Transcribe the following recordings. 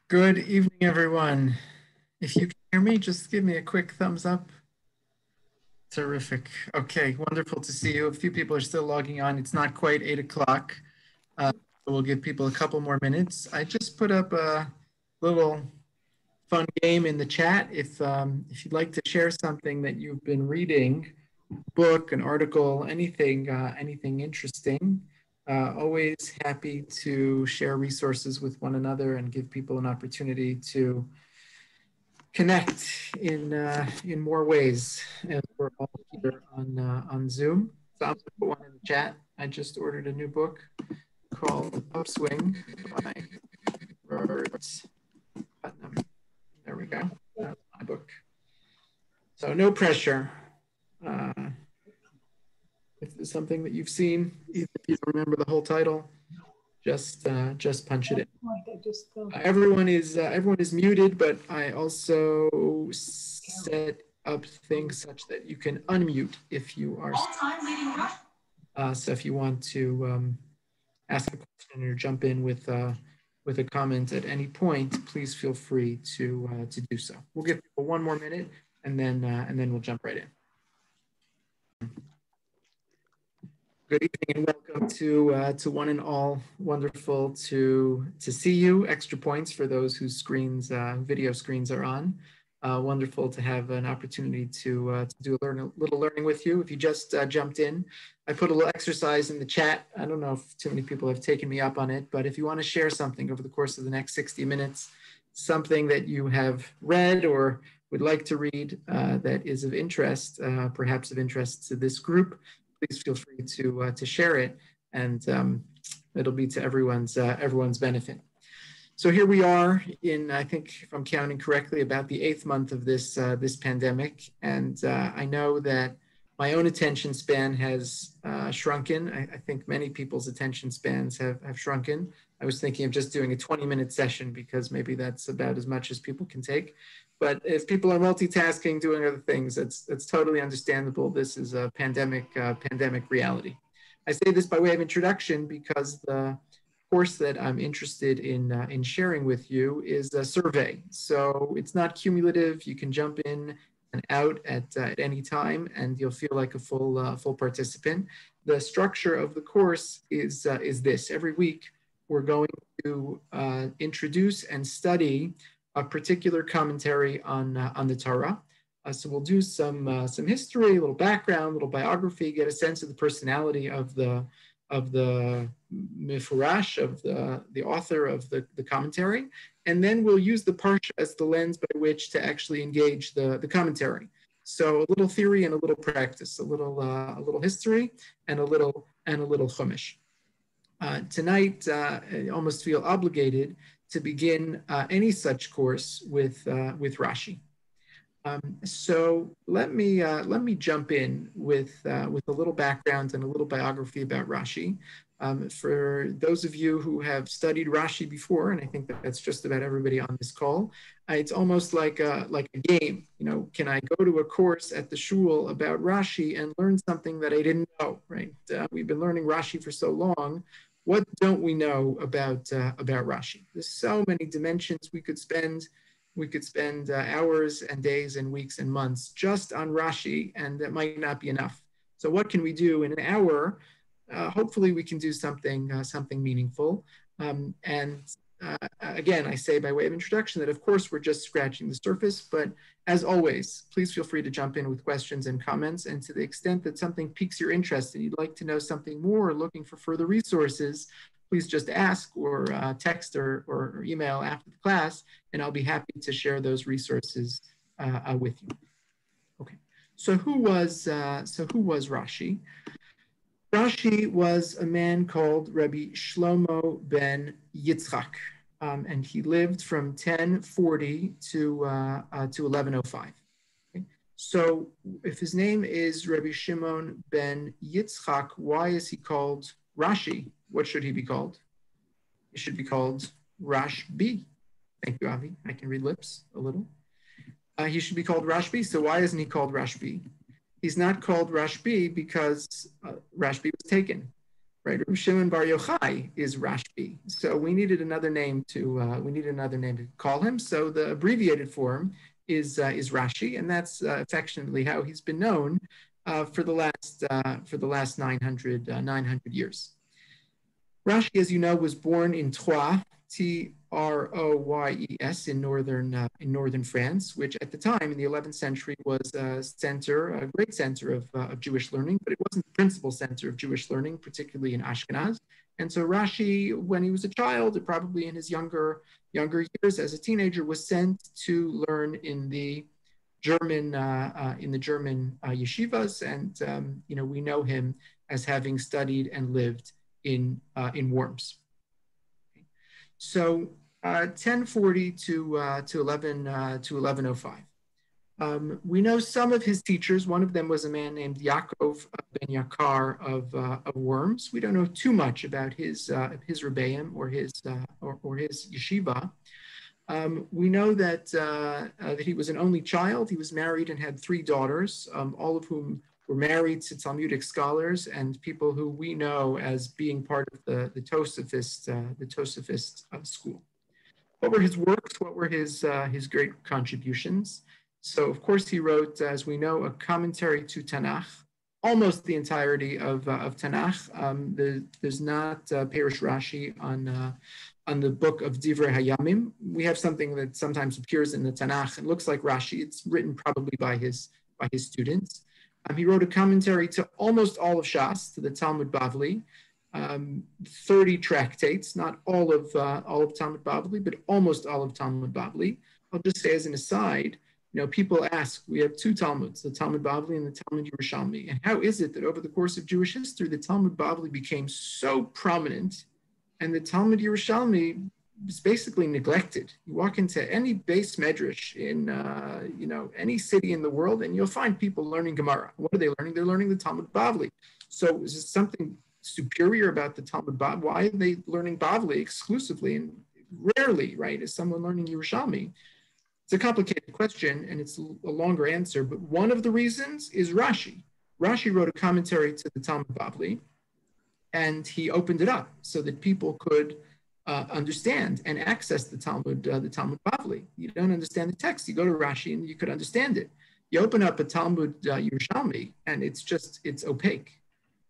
Good evening, everyone. If you can hear me, just give me a quick thumbs up. Terrific. Okay, wonderful to see you. A few people are still logging on. It's not quite 8 o'clock. So we'll give people a couple more minutes. I just put up a little fun game in the chat. If you'd like to share something that you've been reading, book, an article, anything interesting, always happy to share resources with one another and give people an opportunity to connect in more ways as we're all here on Zoom. So I'm going to put one in the chat. I just ordered a new book called Upswing by Robert Putnam. There we go. That's my book. So no pressure. Uh, if there's something that you've seen, even if you don't remember the whole title, just punch it in. Everyone is muted, but I also set up things such that you can unmute if you are. So if you want to ask a question or jump in with a comment at any point, please feel free to do so. We'll give people one more minute, and then we'll jump right in. Good evening and welcome to one and all. Wonderful to see you. Extra points for those whose video screens are on. Wonderful to have an opportunity to do a little learning with you. If you just jumped in, I put a little exercise in the chat. I don't know if too many people have taken me up on it, but if you want to share something over the course of the next 60 minutes, something that you have read or would like to read that is of interest, perhaps of interest to this group, please feel free to share it, and it'll be to everyone's benefit. So here we are in, I think, if I'm counting correctly, about the 8th month of this pandemic, and I know that my own attention span has shrunken. I think many people's attention spans have shrunken. I was thinking of just doing a 20-minute session because maybe that's about as much as people can take. But if people are multitasking, doing other things, that's totally understandable. This is a pandemic reality. I say this by way of introduction because the course that I'm interested in sharing with you is a survey. So it's not cumulative. You can jump in and out at any time, and you'll feel like a full participant. The structure of the course is this: every week we're going to introduce and study a particular commentary on the Torah. So we'll do some history, a little background, a little biography, get a sense of the personality of the mifurash, of the author of the commentary, and then we'll use the parsha as the lens by which to actually engage the commentary. So a little theory and a little practice, a little history and a little chumash. Tonight, I almost feel obligated to begin any such course with Rashi. So let me jump in with a little background and a little biography about Rashi. For those of you who have studied Rashi before, and I think that's just about everybody on this call, it's almost like a game. You know, can I go to a course at the shul about Rashi and learn something that I didn't know? Right? We've been learning Rashi for so long. What don't we know about Rashi? There's so many dimensions we could spend. We could spend hours and days and weeks and months just on Rashi, and that might not be enough. So what can we do in an hour? Hopefully we can do something meaningful. Again, I say by way of introduction that of course we're just scratching the surface, but as always, please feel free to jump in with questions and comments. And to the extent that something piques your interest and you'd like to know something more or looking for further resources, please just ask or text or email after the class, and I'll be happy to share those resources with you. Okay, so who was Rashi? Rashi was a man called Rabbi Shlomo ben Yitzchak, and he lived from 1040 to 1105. Okay? So if his name is Rabbi Shimon ben Yitzchak, why is he called Rashi? What should he be called? He should be called Rashbi. Thank you, Avi. I can read lips a little. He should be called Rashbi. So why isn't he called Rashbi? He's not called Rashbi because Rashbi was taken. right? Rabbi Shimon Bar Yochai is Rashbi. So we needed another name to call him. So the abbreviated form is Rashi, and that's affectionately how he's been known for the last 900 years. Rashi, as you know, was born in Troyes, Troyes, in northern France, which at the time in the 11th century was a great center of Jewish learning, but it wasn't the principal center of Jewish learning, particularly in Ashkenaz. And so Rashi, when he was a child, probably in his younger years as a teenager, was sent to learn in the German yeshivas, and we know him as having studied and lived in Worms. So 1040 to 1105. We know some of his teachers. One of them was a man named Yaakov ben Yakar of Worms. We don't know too much about his rebbeim or his yeshiva. We know that he was an only child. He was married and had 3 daughters, all of whom were married to Talmudic scholars and people who we know as being part of the Tosafist school. What were his works? What were his great contributions? So, of course, he wrote, as we know, a commentary to Tanakh, almost the entirety of Tanakh. There's not Perush Rashi on the book of Divrei Hayamim. We have something that sometimes appears in the Tanakh and looks like Rashi. It's written probably by his students. He wrote a commentary to almost all of Shas, to the Talmud Bavli, 30 tractates, not all of Talmud Bavli, but almost all of Talmud Bavli. I'll just say as an aside, people ask, we have 2 Talmuds, the Talmud Bavli and the Talmud Yerushalmi. And how is it that over the course of Jewish history, the Talmud Bavli became so prominent and the Talmud Yerushalmi is basically neglected? You walk into any base medrash in any city in the world, and you'll find people learning Gemara. What are they learning? They're learning the Talmud Bavli. So is there something superior about the Talmud Bavli? Why are they learning Bavli exclusively and rarely, right, is someone learning Yerushalmi? It's a complicated question, and it's a longer answer, but one of the reasons is Rashi. Rashi wrote a commentary to the Talmud Bavli, and he opened it up so that people could understand and access the Talmud Bavli. You don't understand the text, you go to Rashi and you could understand it. You open up a Talmud Yerushalmi, and it's opaque,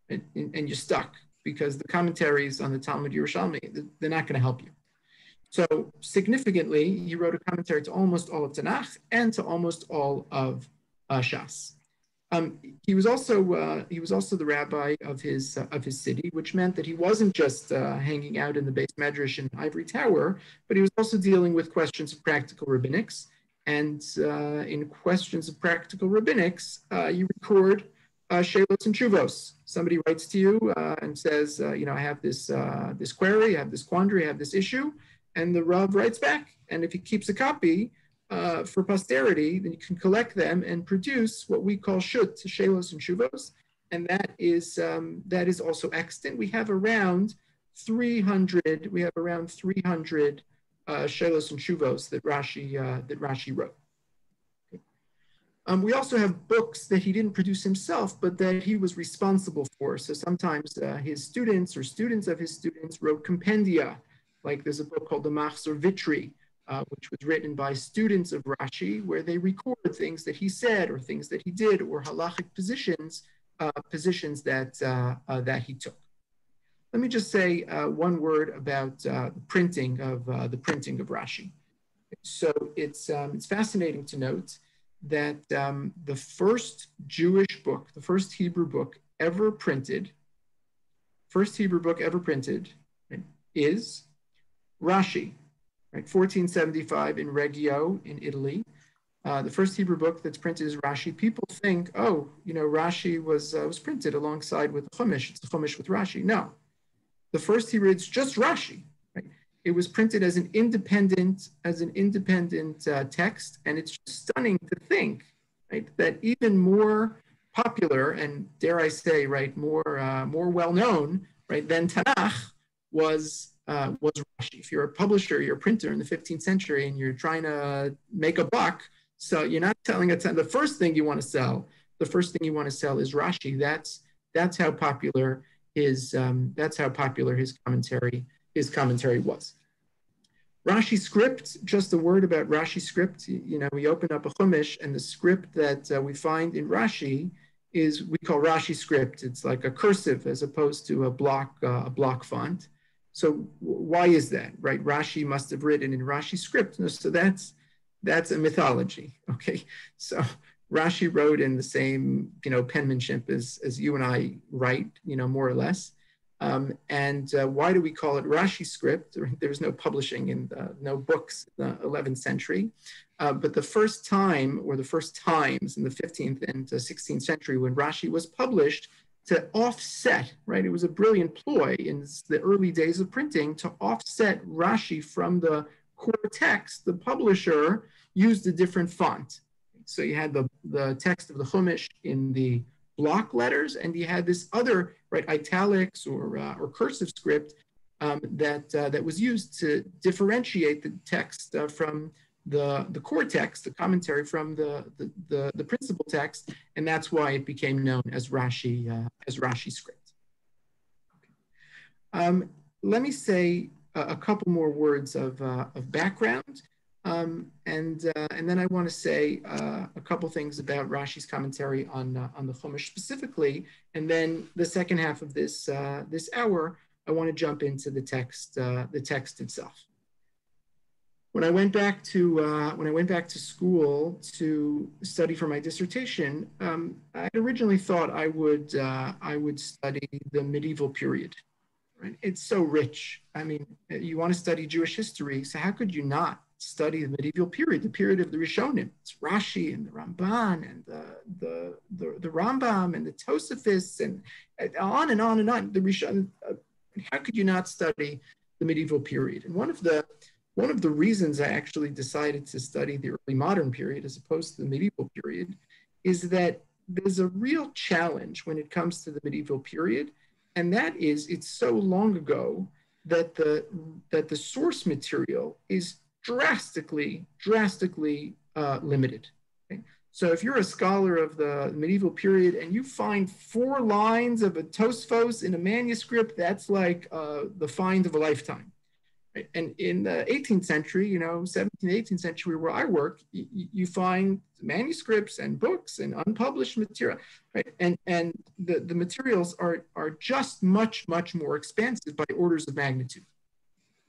and you're stuck because the commentaries on the Talmud Yerushalmi, they're not going to help you. So significantly, he wrote a commentary to almost all of Tanakh and to almost all of Shas. He was also the rabbi of his city, which meant that he wasn't just hanging out in the base medrash in Ivory Tower, but he was also dealing with questions of practical rabbinics. And in questions of practical rabbinics, you record shelos and shuvos. Somebody writes to you and says, I have this query, I have this quandary, I have this issue. And the Rav writes back. And if he keeps a copy for posterity, then you can collect them and produce what we call shut, shelos and shuvos. And that is also extant. We have around 300 shelos and shuvos that Rashi wrote. We also have books that he didn't produce himself, but that he was responsible for. So sometimes his students or students of his students wrote compendia. Like there's a book called the Machzor Vitri, which was written by students of Rashi, where they record things that he said or things that he did or halachic positions that he took. Let me just say one word about the printing of Rashi. So it's fascinating to note that the first Jewish book, the first Hebrew book ever printed, is Rashi, right? 1475 in Reggio in Italy. The first Hebrew book that's printed is Rashi. People think, Rashi was printed alongside with Chumash. It's the Chumash with Rashi. No, the first Hebrew, it's just Rashi. Right? It was printed as an independent text, and it's stunning to think, right, that even more popular and dare I say, right, more well known, right, than Tanakh was Rashi. If you're a publisher, you're a printer in the 15th century, and you're trying to make a buck, so you're not selling the first thing you want to sell. The first thing you want to sell is Rashi. That's how popular that's how popular his commentary was. Rashi script, just a word about Rashi script. We open up a Chumash, and the script that we find in Rashi is we call Rashi script. It's like a cursive as opposed to a block font. So why is that, right? Rashi must have written in Rashi script. So that's a mythology, okay? So Rashi wrote in the same, penmanship as you and I write, more or less. Why do we call it Rashi script? There was no publishing and no books in the 11th century. But the first time, or the first times in the 15th and 16th century when Rashi was published, to offset, right? It was a brilliant ploy in the early days of printing to offset Rashi from the core text. The publisher used a different font. So you had the text of the Chumash in the block letters, and you had this other, right, italics or cursive script that was used to differentiate the text from the core text, the commentary from the principal text, and that's why it became known as Rashi script. Let me say a couple more words of background, and then I want to say a couple things about Rashi's commentary on the Chumash specifically, and then the second half of this hour, I want to jump into the text itself. When I went back to school to study for my dissertation, I originally thought I would study the medieval period. Right? It's so rich. I mean, you want to study Jewish history, so how could you not study the medieval period, the period of the Rishonim? It's Rashi and the Ramban and the Rambam and the Tosafos and on and on and on. The Rishonim. How could you not study the medieval period? And one of the reasons I actually decided to study the early modern period as opposed to the medieval period is that there's a real challenge when it comes to the medieval period, and that is it's so long ago that the source material is drastically limited. Okay? So if you're a scholar of the medieval period and you find 4 lines of a Tosfos in a manuscript, that's like the find of a lifetime. Right? And in the 18th century, 17th, 18th century, where I work, you find manuscripts and books and unpublished material, right? And the materials are just much more expansive by orders of magnitude.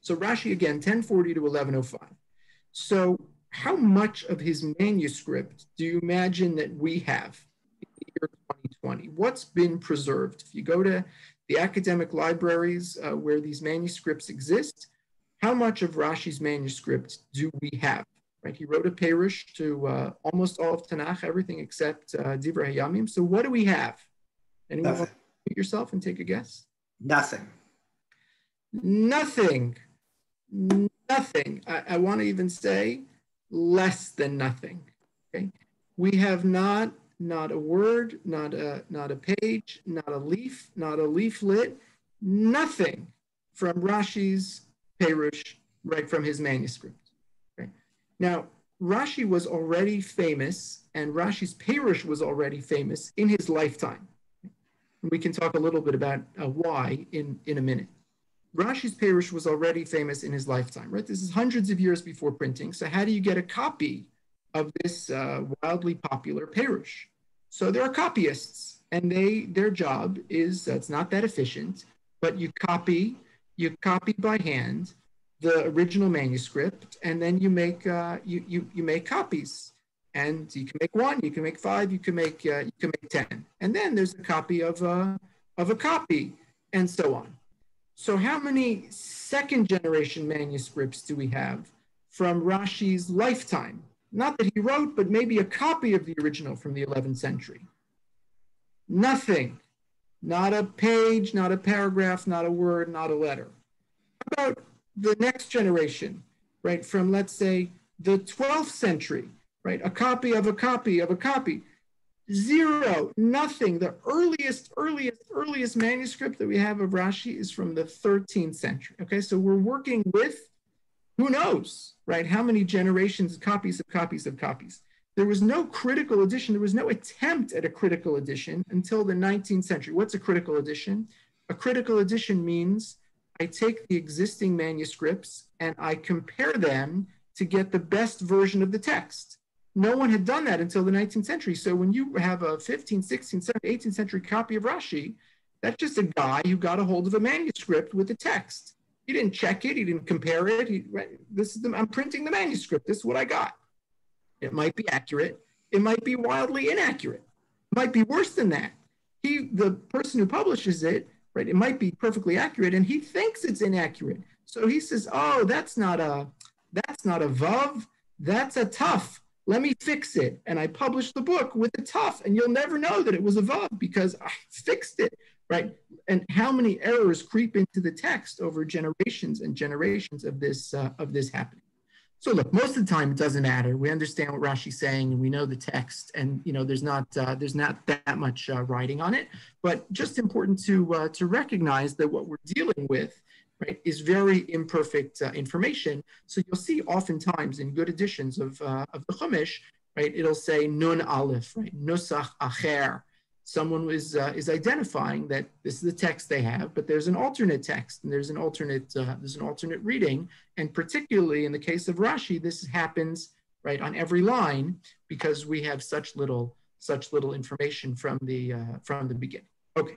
So Rashi, again, 1040 to 1105. So how much of his manuscript do you imagine that we have in the year 2020? What's been preserved? If you go to the academic libraries where these manuscripts exist, how much of Rashi's manuscript do we have? Right, he wrote a Perush to almost all of Tanakh, everything except Divrei Hayamim. So what do we have? Anyone want to put yourself and take a guess? Nothing. I want to even say less than nothing. Okay, we have not a word, not a page, not a leaf, not a leaflet, nothing from Rashi's Perush, right from his manuscript. Okay. Now, Rashi was already famous, and Rashi's Perush was already famous in his lifetime. And we can talk a little bit about why in a minute. Rashi's Perush was already famous in his lifetime, right? This is hundreds of years before printing. So how do you get a copy of this wildly popular Perush? So there are copyists, and their job is, it's not that efficient, but you copy by hand the original manuscript, and then you make you make copies, and you can make 1, you can make 5, you can make 10, and then there's a copy of a copy, and so on. So how many second generation manuscripts do we have from Rashi's lifetime? Not that he wrote, but maybe a copy of the original from the 11th century. Nothing. Not a page, not a paragraph, not a word, not a letter. How about the next generation, right? From, let's say, the 12th century, right? A copy of a copy of a copy. 0, nothing. The earliest manuscript that we have of Rashi is from the 13th century. Okay, so we're working with, who knows, right? How many generations, copies of copies of copies. There was no critical edition. There was no attempt at a critical edition until the 19th century. What's a critical edition? A critical edition means I take the existing manuscripts and I compare them to get the best version of the text. No one had done that until the 19th century. So when you have a 15th, 16th, 17th, 18th century copy of Rashi, that's just a guy who got a hold of a manuscript with the text. He didn't check it. He didn't compare it. I'm printing the manuscript. This is what I got. It might be accurate. It might be wildly inaccurate. It might be worse than that. The person who publishes it, right, it might be perfectly accurate, and he thinks it's inaccurate. So he says, "Oh, that's not a vav. That's a tough. Let me fix it." And I publish the book with a tough, and you'll never know that it was a vav because I fixed it. Right? And how many errors creep into the text over generations and generations of this happening? So look, most of the time it doesn't matter. We understand what Rashi's saying, and we know the text, and there's not that much writing on it. But just important to recognize that what we're dealing with, right, is very imperfect information. So you'll see oftentimes in good editions of the Chumash, right, it'll say Nun Aleph, right, Nusach Acher. Someone is identifying that this is the text they have, but there's an alternate text and there's an alternate reading, and particularly in the case of Rashi, this happens right on every line because we have such little information from the beginning. Okay,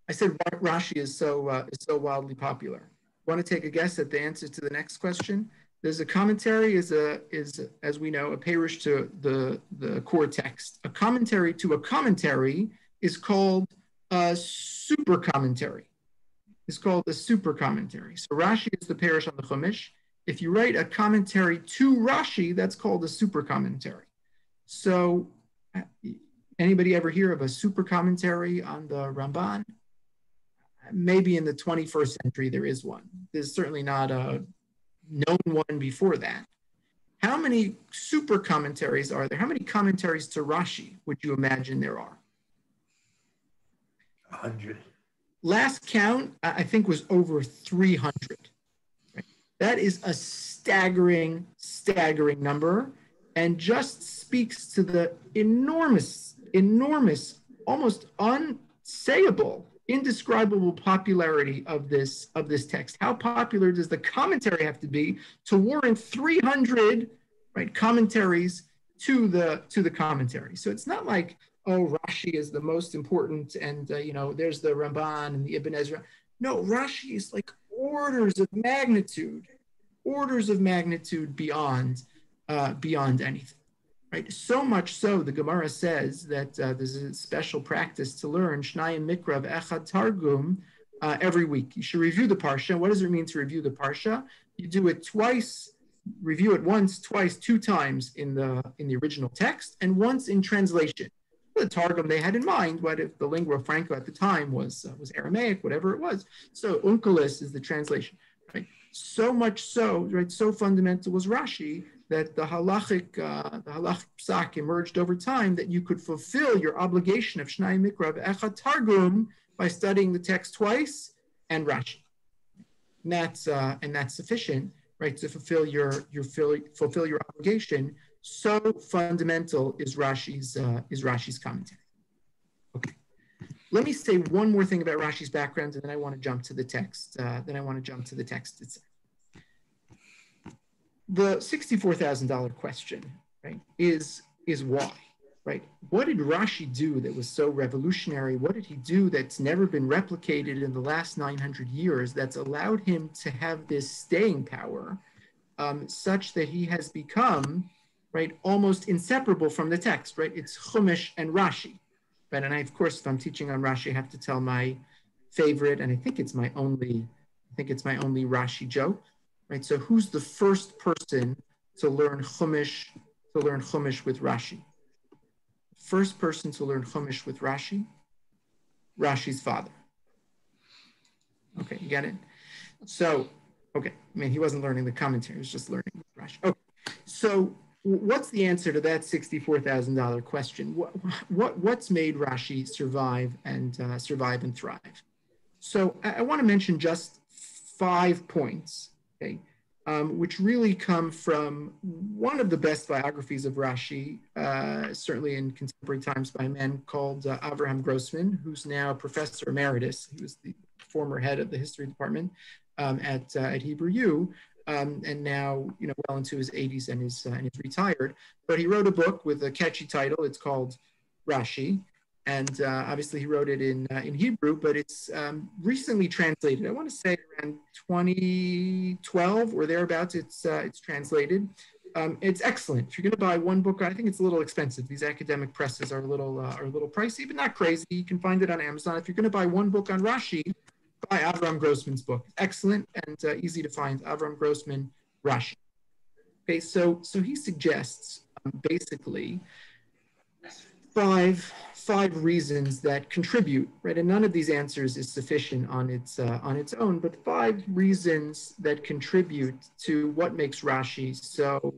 I said Rashi is so wildly popular. Want to take a guess at the answer to the next question? There's a commentary is as we know, a perush to the core text. A commentary to a commentary is called a super commentary. It's called a super commentary. So Rashi is the perush on the Chumash. If you write a commentary to Rashi, that's called a super commentary. So anybody ever hear of a super commentary on the Ramban? Maybe in the 21st century there is one. There's certainly not a known one before that. How many super commentaries are there? How many commentaries to Rashi would you imagine there are? 100. Last count, I think, was over 300. Right? That is a staggering number, and just speaks to the enormous, almost unsayable, indescribable popularity of this text. How popular does the commentary have to be to warrant 300 right commentaries to the commentary? So it's not like, oh, Rashi is the most important, and there's the Ramban and the Ibn Ezra. No, Rashi is like orders of magnitude beyond anything. Right, so much so, the Gemara says that there's a special practice to learn Shnayim Mikra v'Echad Targum every week. You should review the Parsha. What does it mean to review the Parsha? You do it twice, review it once, twice, 2 times in the original text, and once in translation. The Targum they had in mind, what if the lingua franca at the time was Aramaic, whatever it was. So Unkelis is the translation. Right? So much so, right? So fundamental was Rashi that the halachic psak emerged over time that you could fulfill your obligation of Shnai Mikra v'Echad Targum by studying the text twice and Rashi. And that's sufficient, right, to fulfill your obligation. So fundamental is Rashi's commentary. Okay. Let me say one more thing about Rashi's background, and then I want to jump to the text. Itself. The $64,000 question, right, is why, right? What did Rashi do that was so revolutionary? What did he do that's never been replicated in the last 900 years that's allowed him to have this staying power such that he has become, right, almost inseparable from the text, right? It's Chumash and Rashi, right? And of course, if I'm teaching on Rashi, I have to tell my favorite, and I think it's my only Rashi joke. Right, so who's the first person to learn Chumash with Rashi? First person to learn Chumash with Rashi? Rashi's father. Okay, you get it? So, okay, I mean, he wasn't learning the commentary, he was just learning with Rashi. Okay, so what's the answer to that $64,000 question? What's made Rashi survive and thrive? So I want to mention just 5 points. Okay, which really come from one of the best biographies of Rashi, certainly in contemporary times, by a man called Avraham Grossman, who's now professor emeritus. He was the former head of the history department at Hebrew U, and now well into his 80s and is retired. But he wrote a book with a catchy title. It's called Rashi. And obviously he wrote it in Hebrew, but it's recently translated. I want to say around 2012 or thereabouts. It's translated. It's excellent. If you're going to buy one book, I think it's a little expensive. These academic presses are a little pricey, but not crazy. You can find it on Amazon. If you're going to buy one book on Rashi, buy Avram Grossman's book. Excellent and easy to find. Avram Grossman, Rashi. Okay, so he suggests basically five reasons that contribute, right? And none of these answers is sufficient on its own, but 5 reasons that contribute to what makes Rashi so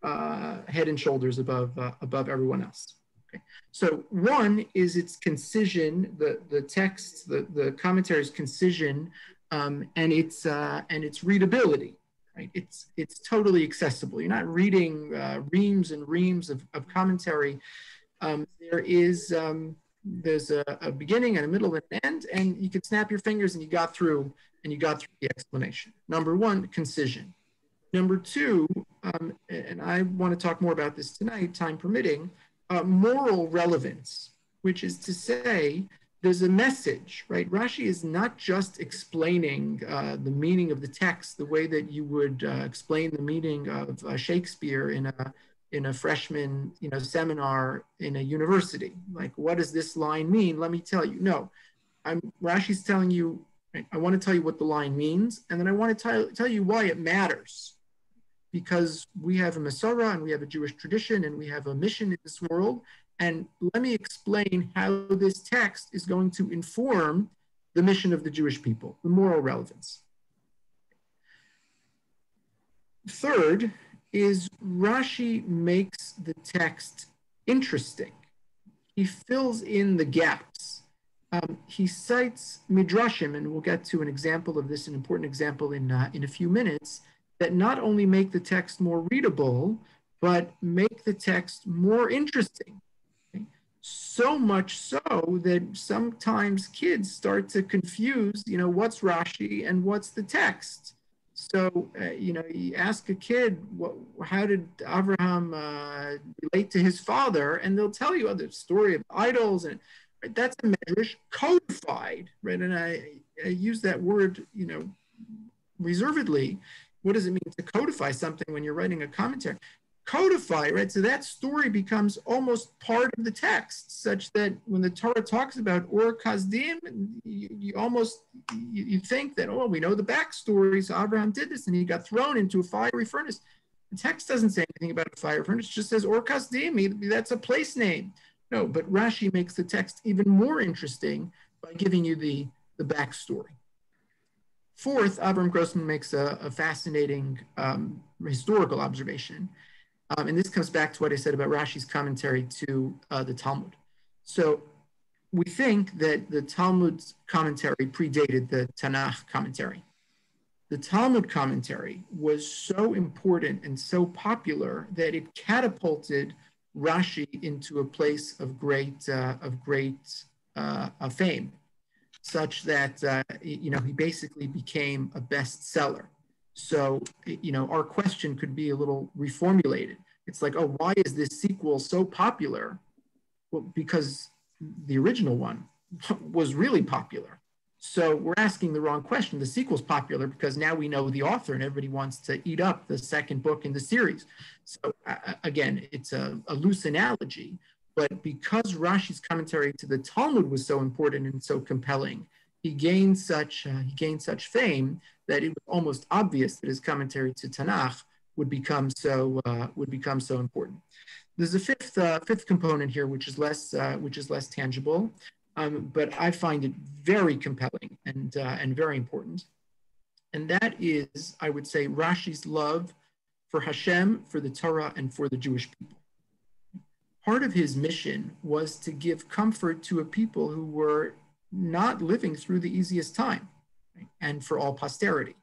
head and shoulders above everyone else. Okay. So one is its concision, the text, the commentary's concision, and its readability. Right? It's totally accessible. You're not reading reams and reams of commentary. There's a beginning and a middle and an end, and you could snap your fingers and you got through the explanation. Number one, concision. Number two, and I want to talk more about this tonight, time permitting, moral relevance, which is to say, there's a message, right? Rashi is not just explaining the meaning of the text the way that you would explain the meaning of Shakespeare in a freshman seminar in a university. Like, what does this line mean? Let me tell you. No, Rashi's telling you, I want to tell you what the line means, and then I want to tell you why it matters. Because we have a Masorah and we have a Jewish tradition and we have a mission in this world. And let me explain how this text is going to inform the mission of the Jewish people, the moral relevance. Third is Rashi makes the text interesting. He fills in the gaps. He cites midrashim, and we'll get to an example of this, an important example in a few minutes, that not only make the text more readable, but make the text more interesting. So much so that sometimes kids start to confuse, what's Rashi and what's the text. So, you ask a kid, how did Abraham relate to his father? And they'll tell you the story of idols, and right, that's a medrash codified, right? And I use that word, reservedly. What does it mean to codify something when you're writing a commentary? Codify, right? So that story becomes almost part of the text, such that when the Torah talks about Or Kasdim, you think that, we know the backstory. So Abraham did this and he got thrown into a fiery furnace. The text doesn't say anything about a fire furnace, it just says Or Kasdim. That's a place name. No, but Rashi makes the text even more interesting by giving you the backstory. Fourth, Avram Grossman makes a fascinating historical observation. And this comes back to what I said about Rashi's commentary to the Talmud. So we think that the Talmud's commentary predated the Tanakh commentary. The Talmud commentary was so important and so popular that it catapulted Rashi into a place of great fame, such that he basically became a bestseller. So, our question could be a little reformulated. It's like, why is this sequel so popular? Well, because the original one was really popular. So we're asking the wrong question. The sequel's popular because now we know the author and everybody wants to eat up the second book in the series. So again, it's a loose analogy, but because Rashi's commentary to the Talmud was so important and so compelling, he gained such fame that it was almost obvious that his commentary to Tanakh would become so important. There's a fifth component here, which is less tangible, but I find it very compelling and very important, and that is, I would say, Rashi's love for Hashem, for the Torah, and for the Jewish people. Part of his mission was to give comfort to a people who were not living through the easiest time, right? And for all posterity.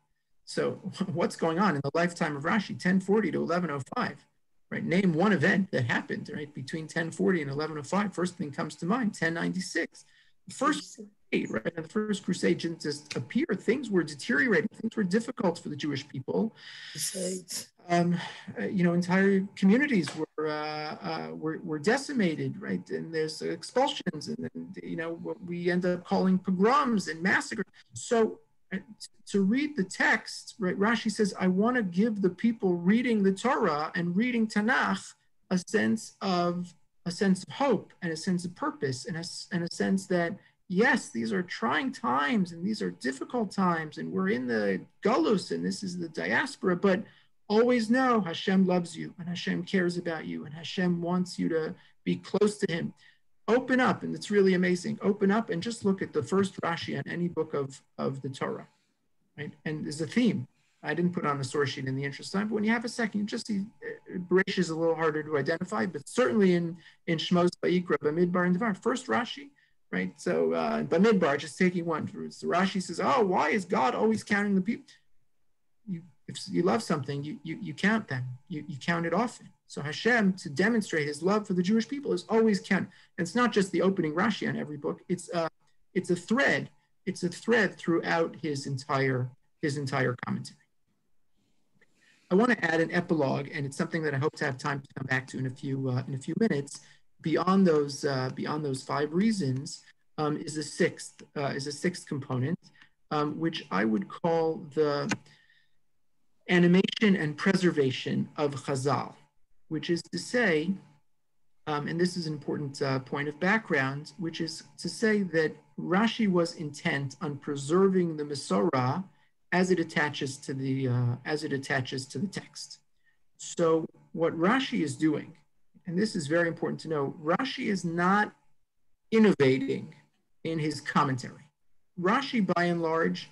So what's going on in the lifetime of Rashi, 1040 to 1105? Right? Name one event that happened right between 1040 and 1105. First thing comes to mind, 1096. The first crusade, right? And the first crusade didn't just appear. Things were deteriorating. Things were difficult for the Jewish people. Entire communities were decimated, right? And there's expulsions, and what we end up calling pogroms and massacres. So to read the text, right? Rashi says, I want to give the people reading the Torah and reading Tanakh a sense of hope and a sense of purpose and a sense that, yes, these are trying times and these are difficult times and we're in the galus and this is the diaspora, but always know Hashem loves you and Hashem cares about you and Hashem wants you to be close to him. Open up, and it's really amazing. Open up and just look at the first Rashi on any book of the Torah, right? And there's a theme. I didn't put on the source sheet in the interest of time, but when you have a second, you just see Bereishis is a little harder to identify, but certainly in Shmos, Vayikra, Bamidbar, and Devar, first Rashi, right? So Bamidbar, just taking one. So Rashi says, oh, why is God always counting the people? If you love something, you count them. You count it often. So Hashem, to demonstrate his love for the Jewish people, is always count. And it's not just the opening Rashi on every book. It's a thread. It's a thread throughout his entire commentary. I want to add an epilogue, and it's something that I hope to have time to come back to in a few minutes. Beyond those 5 reasons, is a sixth component, which I would call the animation and preservation of Chazal, which is to say, and this is an important point of background, which is to say that Rashi was intent on preserving the Mesorah as it attaches to the text. So what Rashi is doing, and this is very important to know, Rashi is not innovating in his commentary. Rashi, by and large,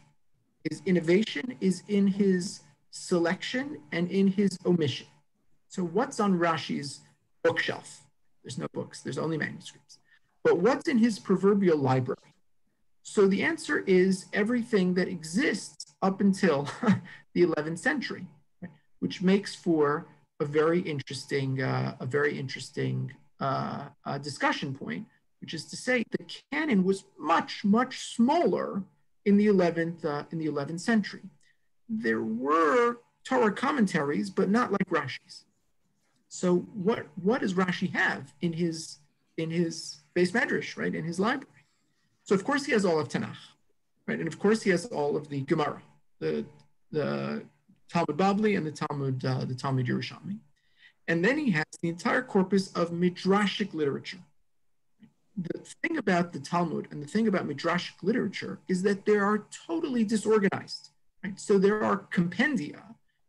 his innovation is in his selection and in his omission. So what's on Rashi's bookshelf? There's no books, there's only manuscripts. But what's in his proverbial library? So the answer is everything that exists up until the 11th century, right? Which makes for a very interesting discussion point, which is to say the canon was much, much smaller in the 11th century. There were Torah commentaries, but not like Rashi's. So what does Rashi have in his beis medrash, right, in his library? So of course he has all of Tanakh, right, and of course he has all of the Gemara, the Talmud Babli and the Talmud Yerushalmi, and then he has the entire corpus of midrashic literature. The thing about the Talmud and the thing about midrashic literature is that they are totally disorganized. Right? So there are compendia,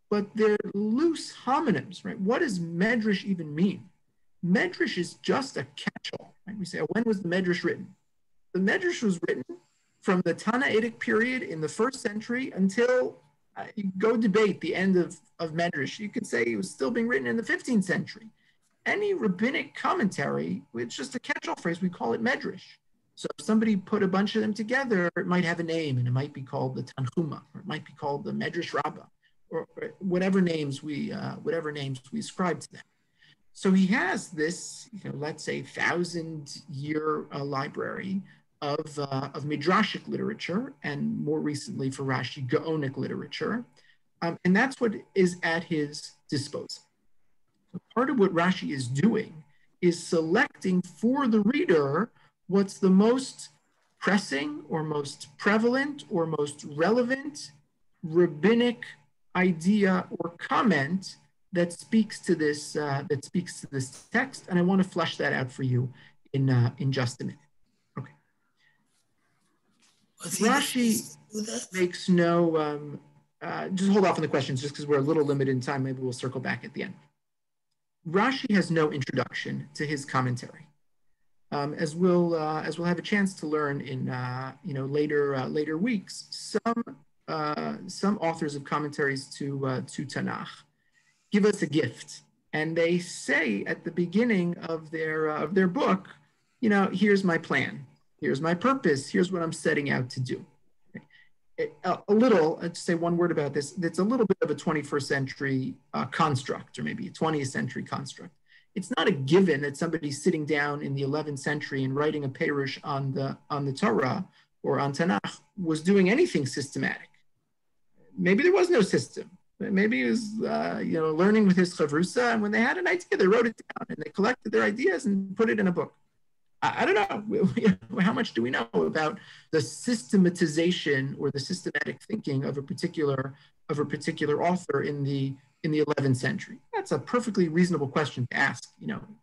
but they're loose homonyms, right? What does medrash even mean? Medrash is just a catch-all, right? We say, oh, when was the medrash written? The medrash was written from the Tannaitic period in the 1st century until you go debate the end of medrash. You could say it was still being written in the 15th century. Any rabbinic commentary, it's just a catch-all phrase, we call it medrash. So if somebody put a bunch of them together, it might have a name, and it might be called the Tanhuma, or it might be called the Medrash Rabbah, or whatever names we ascribe to them. So he has this, let's say, 1,000-year library of midrashic literature, and more recently for Rashi, Gaonic literature, and that's what is at his disposal. So part of what Rashi is doing is selecting for the reader what's the most pressing or most prevalent or most relevant rabbinic idea or comment that speaks to this text, and I want to flesh that out for you in just a minute. Okay. Rashi makes no. Just hold off on the questions, just because we're a little limited in time. Maybe we'll circle back at the end. Rashi has no introduction to his commentary. As we'll have a chance to learn in later weeks, some authors of commentaries to Tanakh give us a gift, and they say at the beginning of their book, here's my plan, here's my purpose, here's what I'm setting out to do. a little, to say one word about this, it's a little bit of a 21st century construct, or maybe a 20th century construct. It's not a given that somebody sitting down in the 11th century and writing a Perush on the Torah or on Tanakh was doing anything systematic. Maybe there was no system. Maybe he was, learning with his chavrusa, and when they had an idea, they wrote it down and they collected their ideas and put it in a book. I don't know. How much do we know about the systematization or the systematic thinking of a particular author in the 11th century? That's a perfectly reasonable question to ask.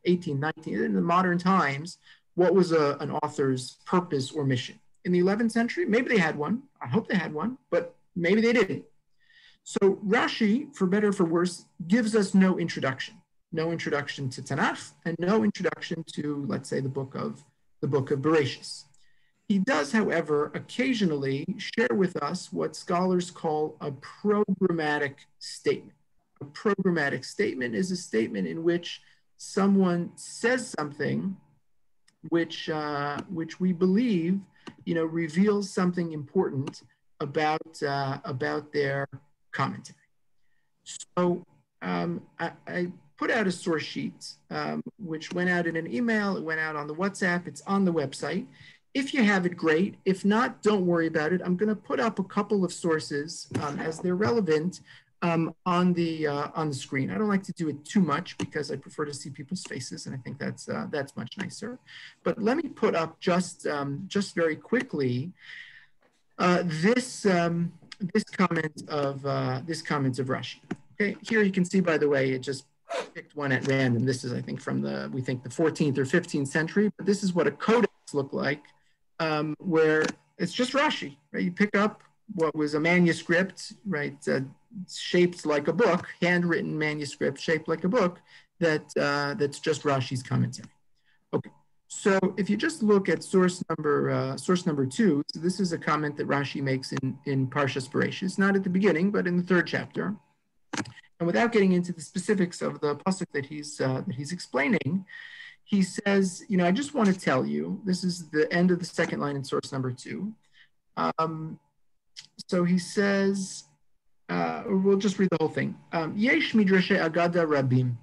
18, 19, in the modern times, what was an author's purpose or mission? In the 11th century, maybe they had one. I hope they had one, but maybe they didn't. So Rashi, for better or for worse, gives us no introduction to Tanakh, and no introduction to, let's say, the book of Bereshis. He does, however, occasionally share with us what scholars call a programmatic statement. A programmatic statement is a statement in which someone says something which we believe, reveals something important about their commentary. So I put out a source sheet, which went out in an email. It went out on the WhatsApp. It's on the website. If you have it, great. If not, don't worry about it. I'm going to put up a couple of sources as they're relevant on the screen. I don't like to do it too much because I prefer to see people's faces, and I think that's much nicer. But let me put up just very quickly this comment of Rashi. Okay, here you can see, by the way, it just picked one at random. This is, I think, from the 14th or 15th century, but this is what a codex looked like, where it's just Rashi, right? You pick up what was a manuscript, right, shaped like a book, handwritten manuscript shaped like a book, that's just Rashi's commentary. Okay, so if you just look at source number 2, so this is a comment that Rashi makes in Parshas Bereshis, not at the beginning, but in the 3rd chapter. And without getting into the specifics of the pasuk that he's explaining, he says, I just want to tell you, this is the end of the 2nd line in source number 2. So he says, we'll just read the whole thing. Yesh midrashe agada rabim.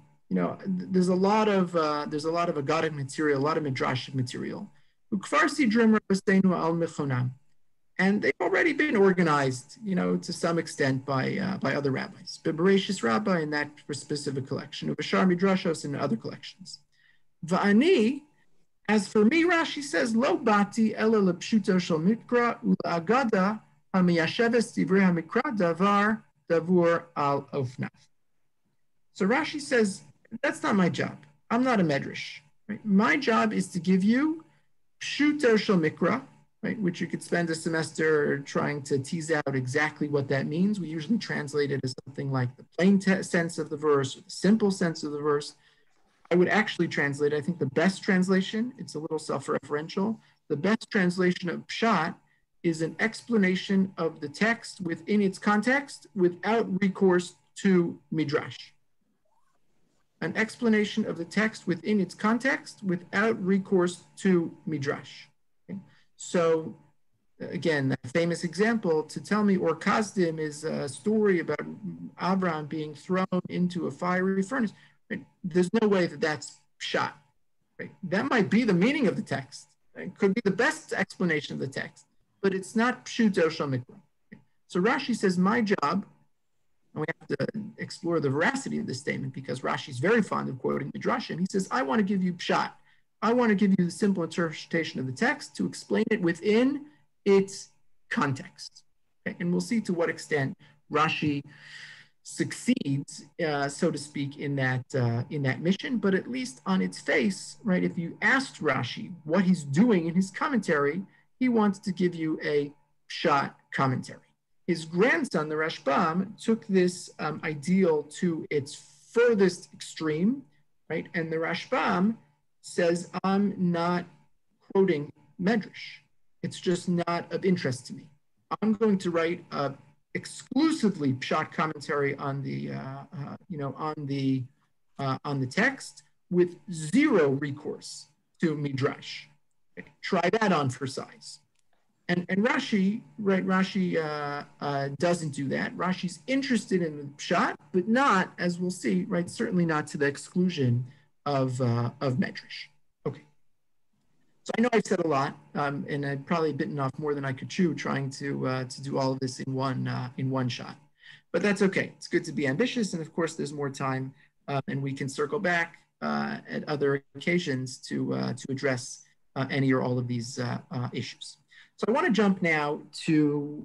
There's a lot of Agadic material, a lot of midrashic material. Ukfar sidrim rabbeinu al mechonam. And they've already been organized, to some extent by other rabbis. Bereshis Rabbi in that specific collection, Uvashar Midrashos in other collections. Va'ani, as for me, Rashi says, Lo bati ela lepshuto shel mikra ula'agada hamiyasheves divrei hamikra davar davur al ofnaf. So Rashi says, that's not my job. I'm not a medrash. Right? My job is to give you pshuto shel mikra, right, which you could spend a semester trying to tease out exactly what that means. We usually translate it as something like the plain sense of the verse or the simple sense of the verse. I would actually translate, I think the best translation, it's a little self-referential, the best translation of Pshat is an explanation of the text within its context without recourse to Midrash. An explanation of the text within its context without recourse to Midrash. So, again, that famous example, to tell me Or Kasdim is a story about Abraham being thrown into a fiery furnace. Right? There's no way that that's Pshat. Right? That might be the meaning of the text. Right? It could be the best explanation of the text, but it's not Pshuto Shel Mikra. So Rashi says, my job, and we have to explore the veracity of this statement because Rashi's very fond of quoting Midrashim. He says, I want to give you Pshat. I want to give you the simple interpretation of the text to explain it within its context. Okay? And we'll see to what extent Rashi succeeds, so to speak, in that mission. But at least on its face, right? If you asked Rashi what he's doing in his commentary, he wants to give you a pshat commentary. His grandson, the Rashbam, took this ideal to its furthest extreme, right? And the Rashbam says, I'm not quoting Medrash. It's just not of interest to me. I'm going to write a exclusively pshat commentary on the text with zero recourse to Midrash. Okay. Try that on for size. And Rashi, right? Rashi doesn't do that. Rashi's interested in the pshat, but not, as we'll see, right? Certainly not to the exclusion of medrash. Okay. So I know I've said a lot, and I've probably bitten off more than I could chew trying to do all of this in one shot. But that's okay. It's good to be ambitious, and of course, there's more time, and we can circle back at other occasions to address any or all of these issues. So I want to jump now to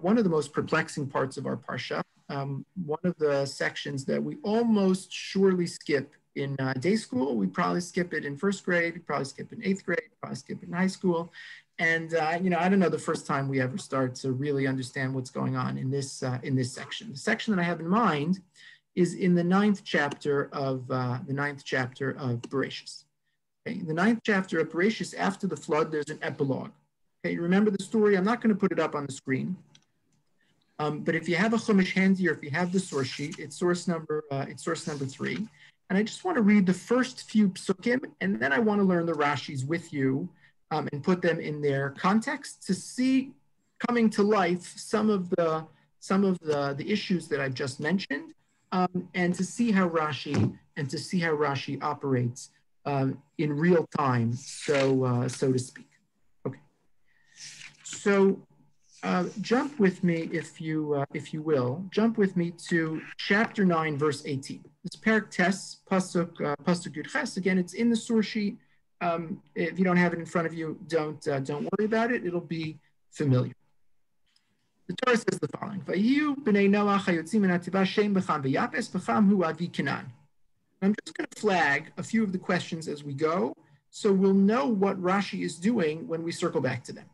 one of the most perplexing parts of our parsha, one of the sections that we almost surely skip in day school. We probably skip it in first grade, we probably skip it in eighth grade, probably skip it in high school. And I don't know the first time we ever start to really understand what's going on in this section. The section that I have in mind is in the ninth chapter of Bereshis. Okay? The ninth chapter of Bereshis, after the flood, there's an epilogue. Okay, you remember the story? I'm not going to put it up on the screen. But if you have a Chumash handy, or if you have the source sheet, it's source number 3. And I just want to read the first few psukim, and then I want to learn the Rashis with you and put them in their context to see coming to life some of the issues that I've just mentioned, and to see how Rashi operates in real time, so to speak. Okay. So jump with me, if you will. Jump with me to chapter 9, verse 18. This parak tes pasuk yud ches. Again, it's in the source sheet. If you don't have it in front of you, don't worry about it. It'll be familiar. The Torah says the following: Vayu b'nei Noach hayotzim min hativa shem b'cham v'yapes b'cham hu avi Canaan. I'm just going to flag a few of the questions as we go, so we'll know what Rashi is doing when we circle back to them.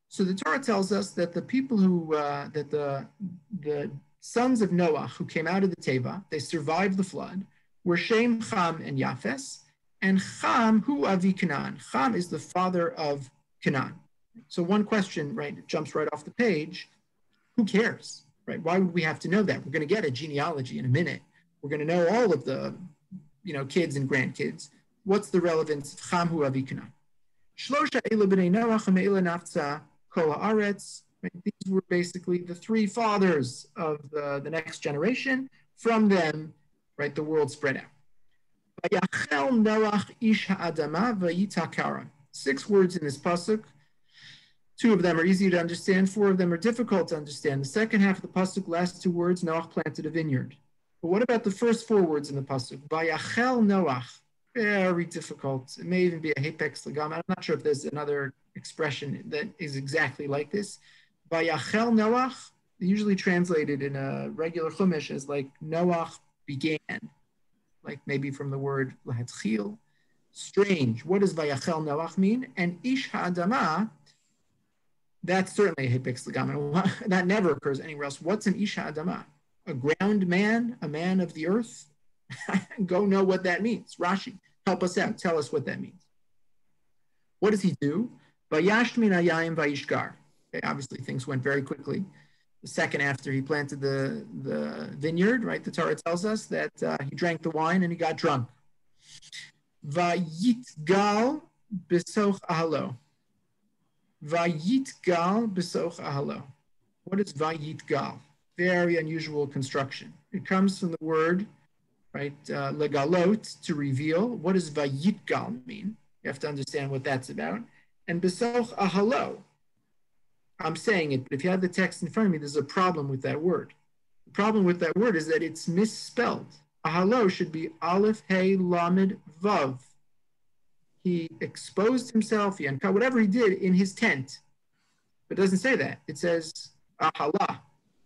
So the Torah tells us that the people that the sons of Noah who came out of the Teva, they survived the flood, were Shem, Cham, and Yafes. And Cham, hu avi Canaan. Cham is the father of Canaan. So one question, right, jumps right off the page. Who cares, right? Why would we have to know that? We're going to get a genealogy in a minute. We're going to know all of the, kids and grandkids. What's the relevance of Cham, hu avi Canaan? Shlosha ela b'nei Noach ha'me'ela nafza kol ha'aretz. These were basically the three fathers of the next generation. From them, right, the world spread out. Vayachel Noach ish ha'adama vayita. 6 words in this pasuk. 2 of them are easy to understand. 4 of them are difficult to understand. The second half of the pasuk, last 2 words, Noach planted a vineyard. But what about the first 4 words in the pasuk? Vayachel Noach. Very difficult. It may even be a hapex legam. I'm not sure if there's another expression that is exactly like this. Vayachel Noach, usually translated in a regular chumash as like Noach began, like maybe from the word lahatchil. Strange. What does Vayachel Noach mean? And ish ha'adama, that's certainly a hapex legam. That never occurs anywhere else. What's an ish ha'adama? A ground man, a man of the earth? Go know what that means. Rashi, help us out. Tell us what that means. What does he do? Vayash min hayayim vayishgar. Okay, obviously, things went very quickly. The second after he planted the vineyard, right? The Torah tells us that he drank the wine and he got drunk. Vayitgal b'soch ahalo. Vayitgal b'soch ahalo. What is vayitgal? Very unusual construction. It comes from the word, right, legalot, to reveal. What does vayitgal mean? You have to understand what that's about. And b'soch ahalo. I'm saying it, but if you have the text in front of me, there's a problem with that word. The problem with that word is that it's misspelled. Ahalo should be Aleph, Hey, Lamed, Vav. He exposed himself, he uncovered whatever he did in his tent. But it doesn't say that. It says Ahala,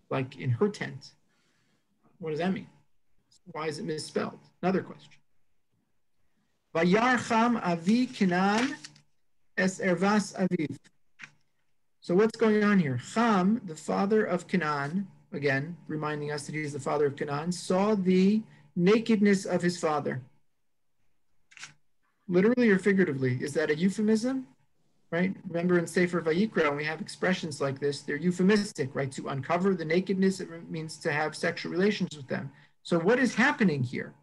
like in her tent. What does that mean? Why is it misspelled? Another question. Vayarcham avi Canaan es ervas aviv. So what's going on here? Cham, the father of Canaan, again, reminding us that he is the father of Canaan, saw the nakedness of his father. Literally or figuratively, is that a euphemism? Right? Remember in Sefer Vayikra, when we have expressions like this, they're euphemistic, right? To uncover the nakedness, it means to have sexual relations with them. So what is happening here?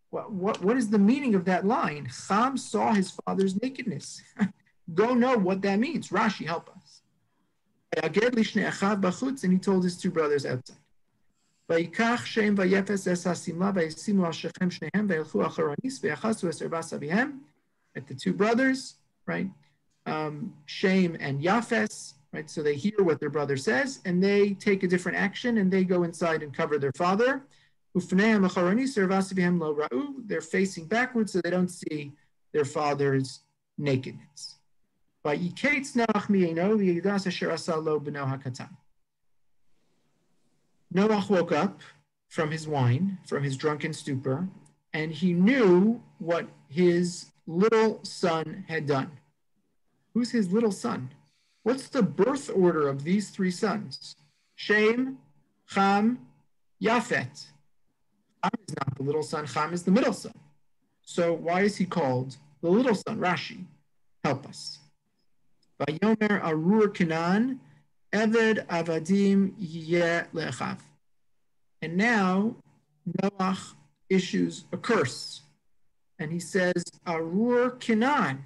What is the meaning of that line? Cham saw his father's nakedness. Go know what that means. Rashi, help us. And he told his two brothers outside. ויקח שם ויפס אס השמלה וישימו על שכם שניהם וילכו אחר הניס ויחסו את ארבעת אביהם. At the two brothers, right? Shem and Yafes, right? So they hear what their brother says and they take a different action and they go inside and cover their father. They're facing backwards so they don't see their father's nakedness. Noach woke up from his wine, from his drunken stupor, and he knew what his little son had done. Who's his little son? What's the birth order of these three sons? Shem, Ham, Yafet. Ham is not the little son, Ham is the middle son. So why is he called the little son? Rashi, help us. Vayomer Arur Kenan, Eved Avadim Yeh Lechav. And now Noach issues a curse. And he says, Arur Kenan.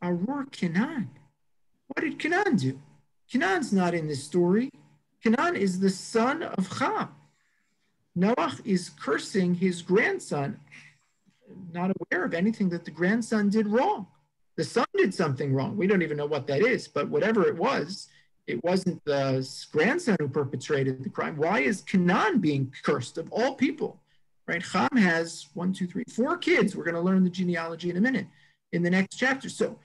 Arur Kenan. What did Kenan do? Kenan's not in this story. Kenan is the son of Ham. Noach is cursing his grandson, not aware of anything that the grandson did wrong. The son did something wrong. We don't even know what that is, but whatever it wasn't the grandson who perpetrated the crime. Why is Kenan being cursed of all people? Right? Ham has 4 kids. We're going to learn the genealogy in a minute in the next chapter. So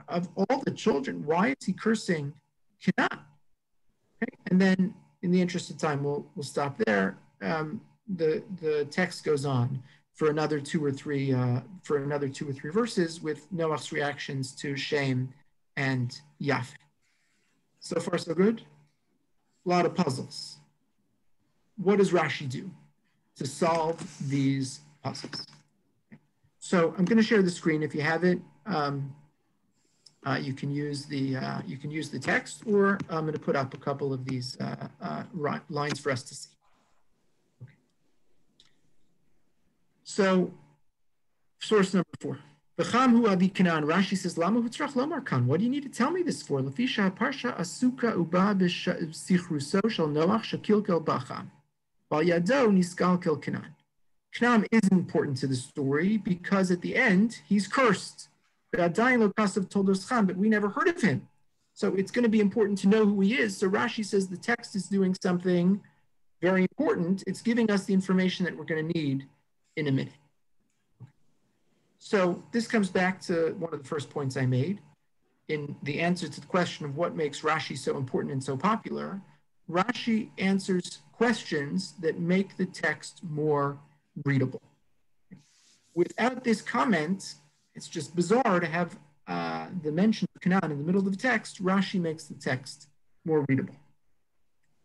of all the children, why is he cursing Kenan? Okay? And then in the interest of time, we'll stop there. The text goes on for another 2 or 3 verses with Noach's reactions to Shem and Yafet. So far, so good. A lot of puzzles. What does Rashi do to solve these puzzles? So I'm going to share the screen. If you have it, you can use the text, or I'm going to put up a couple of these lines for us to see. Okay. So, source number 4. V'cham hu abi Kenan. Rashi says, Lama hutzrach lomar kan. What do you need to tell me this for? Lefisha parsha asuka uba b'sichruso shel Noach shekilkel bacham. Val yado niskalkel Kenan. Kenan is important to the story because at the end, he's cursed. But we never heard of him. So it's going to be important to know who he is. So Rashi says the text is doing something very important. It's giving us the information that we're going to need in a minute. So this comes back to one of the first points I made. In the answer to the question of what makes Rashi so important and so popular, Rashi answers questions that make the text more readable. Without this comment, it's just bizarre to have the mention of Kenan in the middle of the text. Rashi makes the text more readable.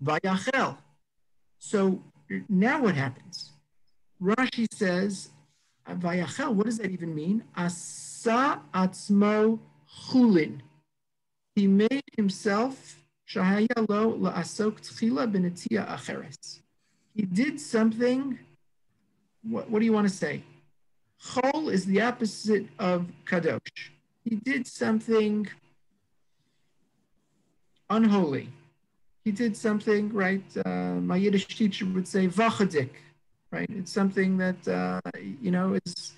Vayachel. So now what happens? Rashi says, Vayachel, what does that even mean? Asa atzmo chulin. He made himself shahaya lo la'asok tchila b'netia acheres. He did something, what do you want to say? Chol is the opposite of kadosh. He did something unholy. He did something, right? My Yiddish teacher would say vachadik, right? It's something that, is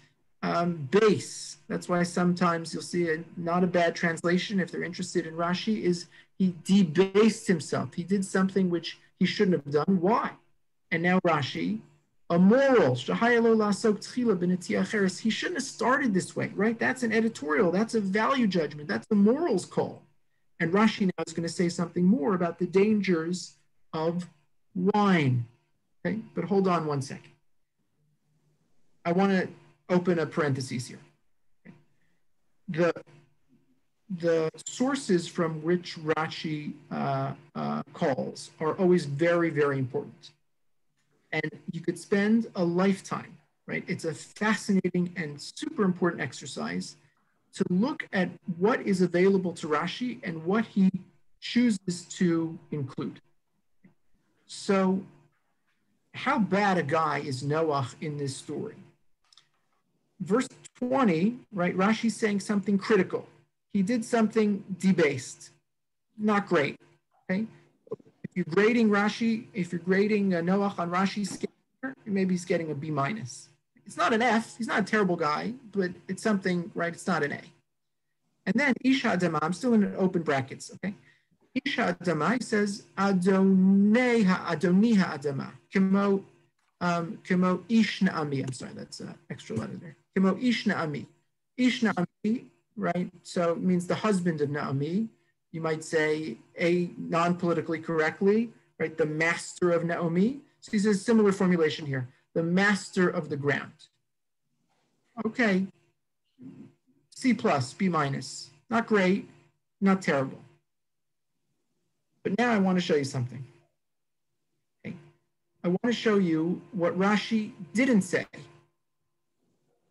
base. That's why sometimes you'll see not a bad translation, if they're interested in Rashi, is he debased himself. He did something which he shouldn't have done. Why? And now Rashi, a moral. He shouldn't have started this way, right? That's an editorial. That's a value judgment. That's a morals call. And Rashi now is going to say something more about the dangers of wine. Okay, but hold on one second. I want to open a parenthesis here. Okay. The sources from which Rashi calls are always very, very important. And you could spend a lifetime, right? It's a fascinating and super important exercise to look at what is available to Rashi and what he chooses to include. So how bad a guy is Noach in this story? Verse 20, right? Rashi's saying something critical. He did something debased. not great. Okay, if you're grading Rashi, if you're grading Noach on Rashi's scale, maybe he's getting a B minus. It's not an F. He's not a terrible guy, but it's something, right? It's not an A. And then Isha Adama, I'm still in open brackets, okay? Isha Adama says Adoni Adama, Kemo Ishna Ami. I'm sorry, that's an extra letter there. Kemo Ishna Ami. Ishna Ami, right? So it means the husband of Naomi. You might say a non-politically correctly, right? The master of Naomi. So he says similar formulation here. The master of the ground. Okay. C plus, B minus. Not great, not terrible. But now I want to show you something. Okay. I want to show you what Rashi didn't say.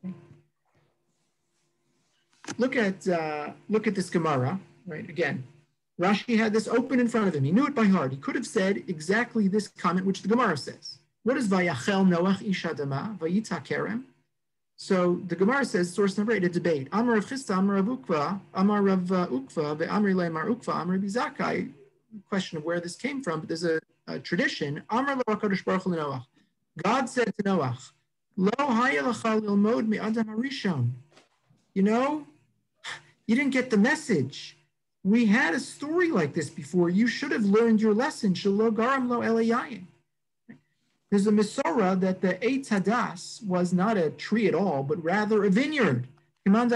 Okay. Look at this Gemara, right? Again, Rashi had this open in front of him. He knew it by heart. He could have said exactly this comment, which the Gemara says. What is Vayachel Noach Ish Adama Vayitza Kerem? So the Gemara says, source number 8, a debate. Amar Rav Chisda, Amar Rav Ukva, Amar Rav Ukva, Ve'amri Le'amar Ukva, Amar Rabbi Zakkai. Question of where this came from, but there's a tradition. Amar Lo HaKadosh Baruch Hu Noach. God said to Noach, Lo haya lecha lilmod mi'adam harishon. You know, you didn't get the message. We had a story like this before. You should have learned your lesson. Shelo garam lo elayayin. There's a Mesorah that the Eitz Hadas was not a tree at all, but rather a vineyard. Right?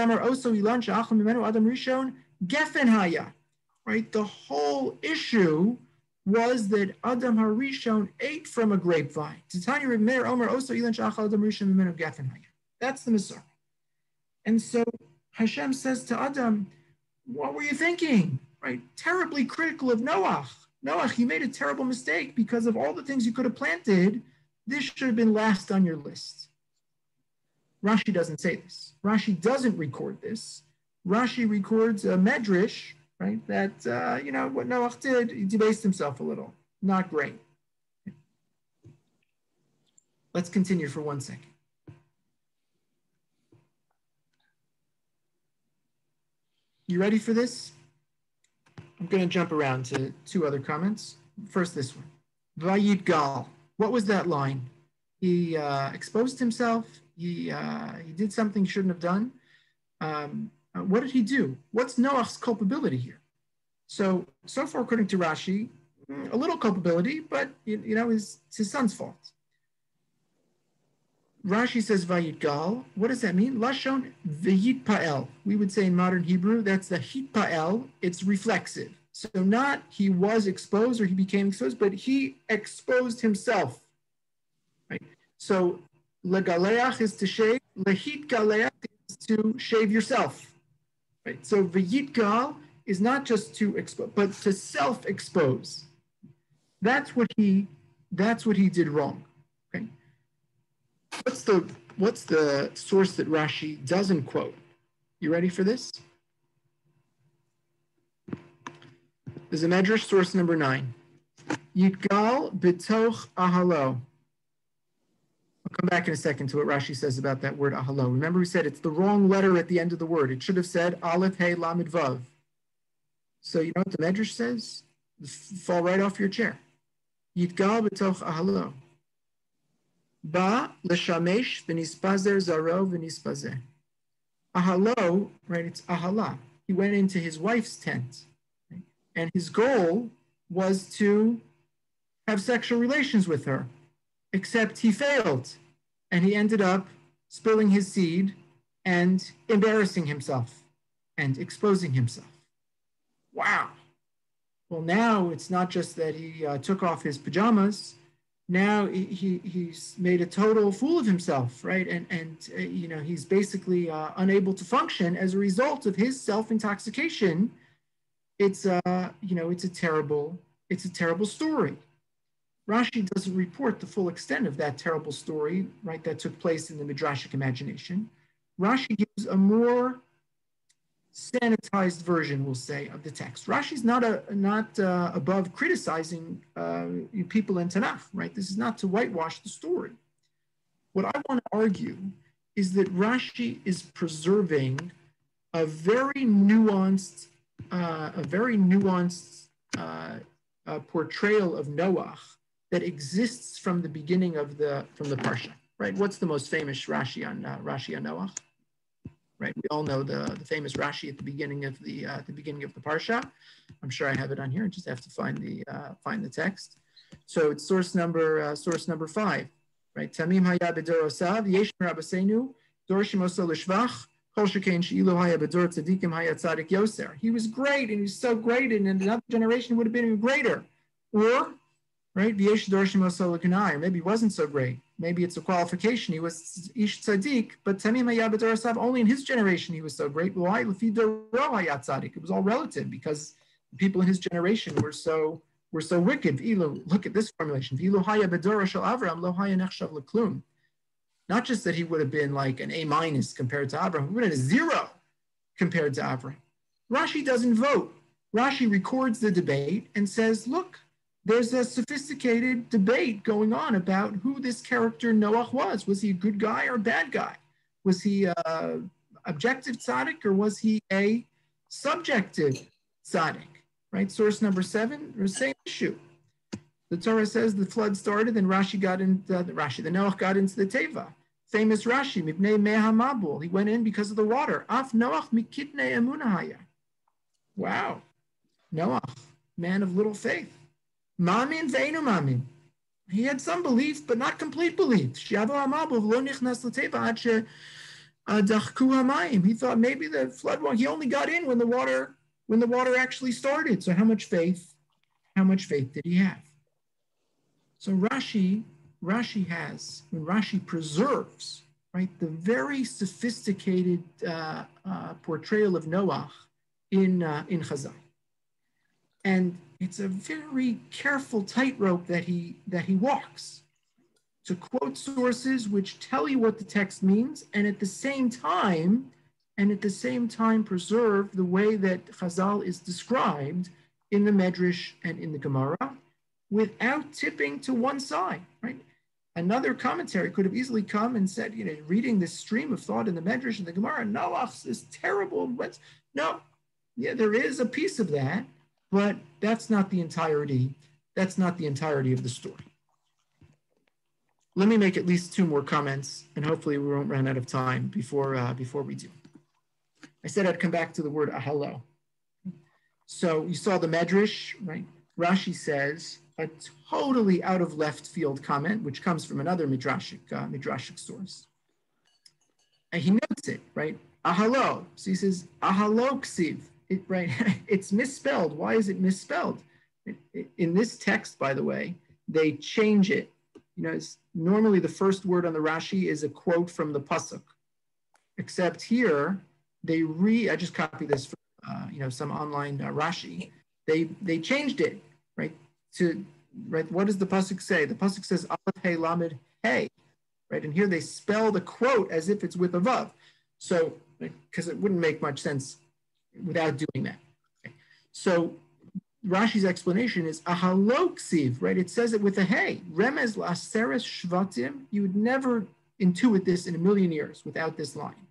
The whole issue was that Adam HaRishon ate from a grapevine. That's the Mesorah. And so Hashem says to Adam, what were you thinking? Right? Terribly critical of Noach. Noach, you made a terrible mistake because of all the things you could have planted. This should have been last on your list. Rashi doesn't say this. Rashi doesn't record this. Rashi records a medrash, right? That, what Noach did, he debased himself a little. Not great. Let's continue for 1 second. You ready for this? I'm going to jump around to 2 other comments. First, this one. Vayitgal. What was that line? He exposed himself. He did something he shouldn't have done. What did he do? What's Noach's culpability here? So far, according to Rashi, a little culpability, but it's his son's fault. Rashi says Vayitgal. What does that mean? Lashon v'yitpa'el. We would say in modern Hebrew, that's the hitpa'el. It's reflexive. So not he was exposed or he became exposed, but he exposed himself. Right? So legaleach is to shave, lehitgaleach is to shave yourself. Right? So v'yitgal is not just to expose, but to self-expose. That's what he did wrong. Okay. What's the source that Rashi doesn't quote? You ready for this? There's a medrash, source number 9. Yitgal b'toch ahalo. I'll come back in a second to what Rashi says about that word ahalo. Remember we said it's the wrong letter at the end of the word. It should have said aleph, hey, lamed, vav. So you know what the medrash says? Fall right off your chair. Yitgal b'toch ahalo. Ba l'shamesh v'nispazer zaro v'nispazer. Ahalo, right, it's ahala. He went into his wife's tent. Right? And his goal was to have sexual relations with her, except he failed. And he ended up spilling his seed and embarrassing himself and exposing himself. Wow. Well, now it's not just that he took off his pajamas. Now he's made a total fool of himself, right? And he's basically unable to function as a result of his self-intoxication. It's a terrible story. Rashi doesn't report the full extent of that terrible story, right? That took place in the Midrashic imagination. Rashi gives a more sanitized version, we'll say, of the text. Rashi's not above criticizing people in Tanakh, right? This is not to whitewash the story. What I want to argue is that Rashi is preserving a very nuanced nuanced portrayal of Noach that exists from the beginning of the parsha. Right? What's the most famous Rashi on Noach? Right? We all know the famous Rashi at the beginning of the parsha. I'm sure I have it on here. I just have to find the text. So it's source number 5. Right? Tamim haya b'dorosav yesh rabbeinu dorshim oso l'shvach kol shekain she'ilu haya b'dor tzadikim haya tzadik yoser. He was great, and he's so great, and in another generation would have been even greater. Or, right, v'yesh dorshim oso l'kanai. Maybe he wasn't so great. Maybe it's a qualification. He was ish tzaddik, but tamim haya b'dorosav, only in his generation he was so great. Why? L'fi doro haya tzadik. It was all relative because the people in his generation were so wicked. Look at this formulation. Not just that he would have been like an A- compared to Abraham, he would have been a 0 compared to Abraham. Rashi doesn't vote. Rashi records the debate and says, look, there's a sophisticated debate going on about who this character Noach was. Was he a good guy or a bad guy? Was he a objective tzaddik, or was he a subjective tzaddik? Right, source number 7, the same issue. The Torah says the flood started, and the Noach got into the Teva. Famous Rashi, Mipnei Meha Mabul. He went in because of the water. Af Noach mikitnei emunahaya. Wow. Noach, man of little faith. Mamin ve'enu mamin. He had some belief, but not complete belief. Shiavo Mabul lo nichnas l'Teva ad she'dachku hamayim. He thought maybe the flood, he only got in when the water actually started. So how much faith did he have? So Rashi has, when Rashi preserves, right, the very sophisticated portrayal of Noach in Chazal. And it's a very careful tightrope that he walks to quote sources which tell you what the text means, and at the same time preserve the way that Chazal is described in the Medrash and in the Gemara without tipping to one side, right? Another commentary could have easily come and said, reading this stream of thought in the Medrash and the Gemara, Noach is terrible. No, yeah, there is a piece of that, but that's not the entirety. That's not the entirety of the story. Let me make at least 2 more comments, and hopefully we won't run out of time before we do. I said I'd come back to the word ahalo. So you saw the Medrash, right? Rashi says a totally out of left field comment, which comes from another midrashic source. And he notes it, right? Ahalo. So he says ahalo ksiv. Right? It's misspelled. Why is it misspelled? In this text, by the way, they change it. It's normally the first word on the Rashi is a quote from the pasuk, except here I just copied this from some online Rashi. They changed it, right? What does the pasuk say? The pasuk says Aleph Hey Lamed Hey, right? And here they spell the quote as if it's with a vav. So because it wouldn't make much sense without doing that. Okay. So Rashi's explanation is ahalo ksiv, right? It says it with a hey. Remez la'aseres shvatim. You would never intuit this in a million years without this line.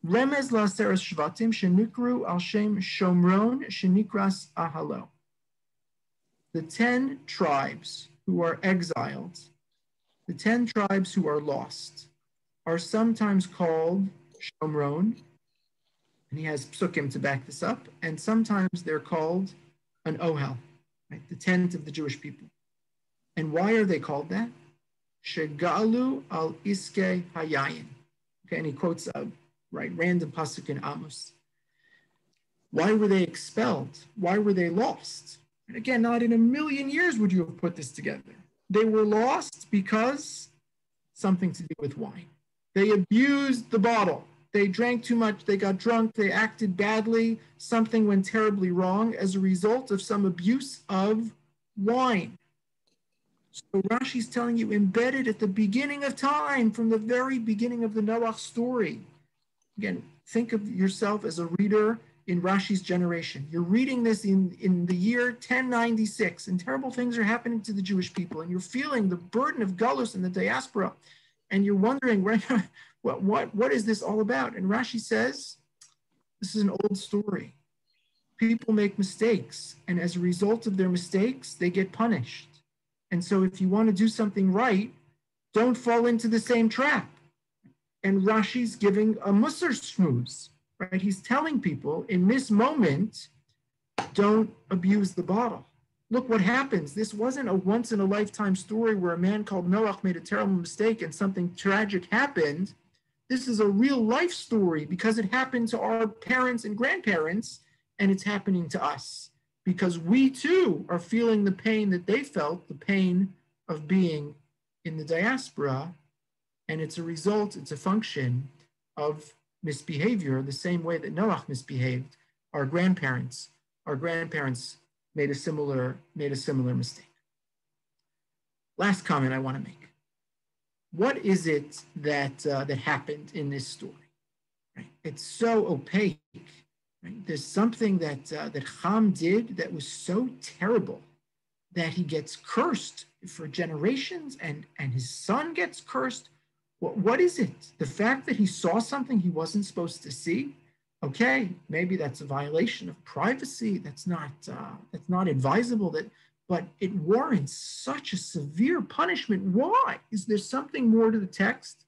Remez la'aseres shvatim shenikru al shem shomron shenikras ahalo. The 10 tribes who are exiled, the 10 tribes who are lost, are sometimes called shomron, and he has psukim to back this up, and sometimes they're called an ohel, right? The tent of the Jewish people. And why are they called that? Shegalu al iske hayayin. Okay, and he quotes a random pasuk in Amos. Why were they expelled? Why were they lost? And again, not in a million years would you have put this together. They were lost because something to do with wine. They abused the bottle. They drank too much, they got drunk, they acted badly, something went terribly wrong as a result of some abuse of wine. So Rashi's telling you, embedded at the beginning of time, from the very beginning of the Noach story. Again, think of yourself as a reader in Rashi's generation. You're reading this in the year 1096, and terrible things are happening to the Jewish people, and you're feeling the burden of Galus and the diaspora, and you're wondering, what is this all about? And Rashi says, this is an old story. People make mistakes, and as a result of their mistakes, they get punished. And so if you want to do something right, don't fall into the same trap. And Rashi's giving a musar shmooze, right? He's telling people in this moment, don't abuse the bottle. Look what happens. This wasn't a once in a lifetime story where a man called Noach made a terrible mistake and something tragic happened. This is a real life story because it happened to our parents and grandparents, and it's happening to us because we too are feeling the pain that they felt, the pain of being in the diaspora. And it's a result, it's a function of misbehavior, the same way that Noach misbehaved. Our grandparents made a similar mistake. Last comment I want to make. What is it that happened in this story? Right? It's so opaque. Right? There's something that Ham did that was so terrible that he gets cursed for generations, and his son gets cursed. What is it? The fact that he saw something he wasn't supposed to see? Okay, maybe that's a violation of privacy. That's not advisable. But it warrants such a severe punishment. Why? Is there something more to the text?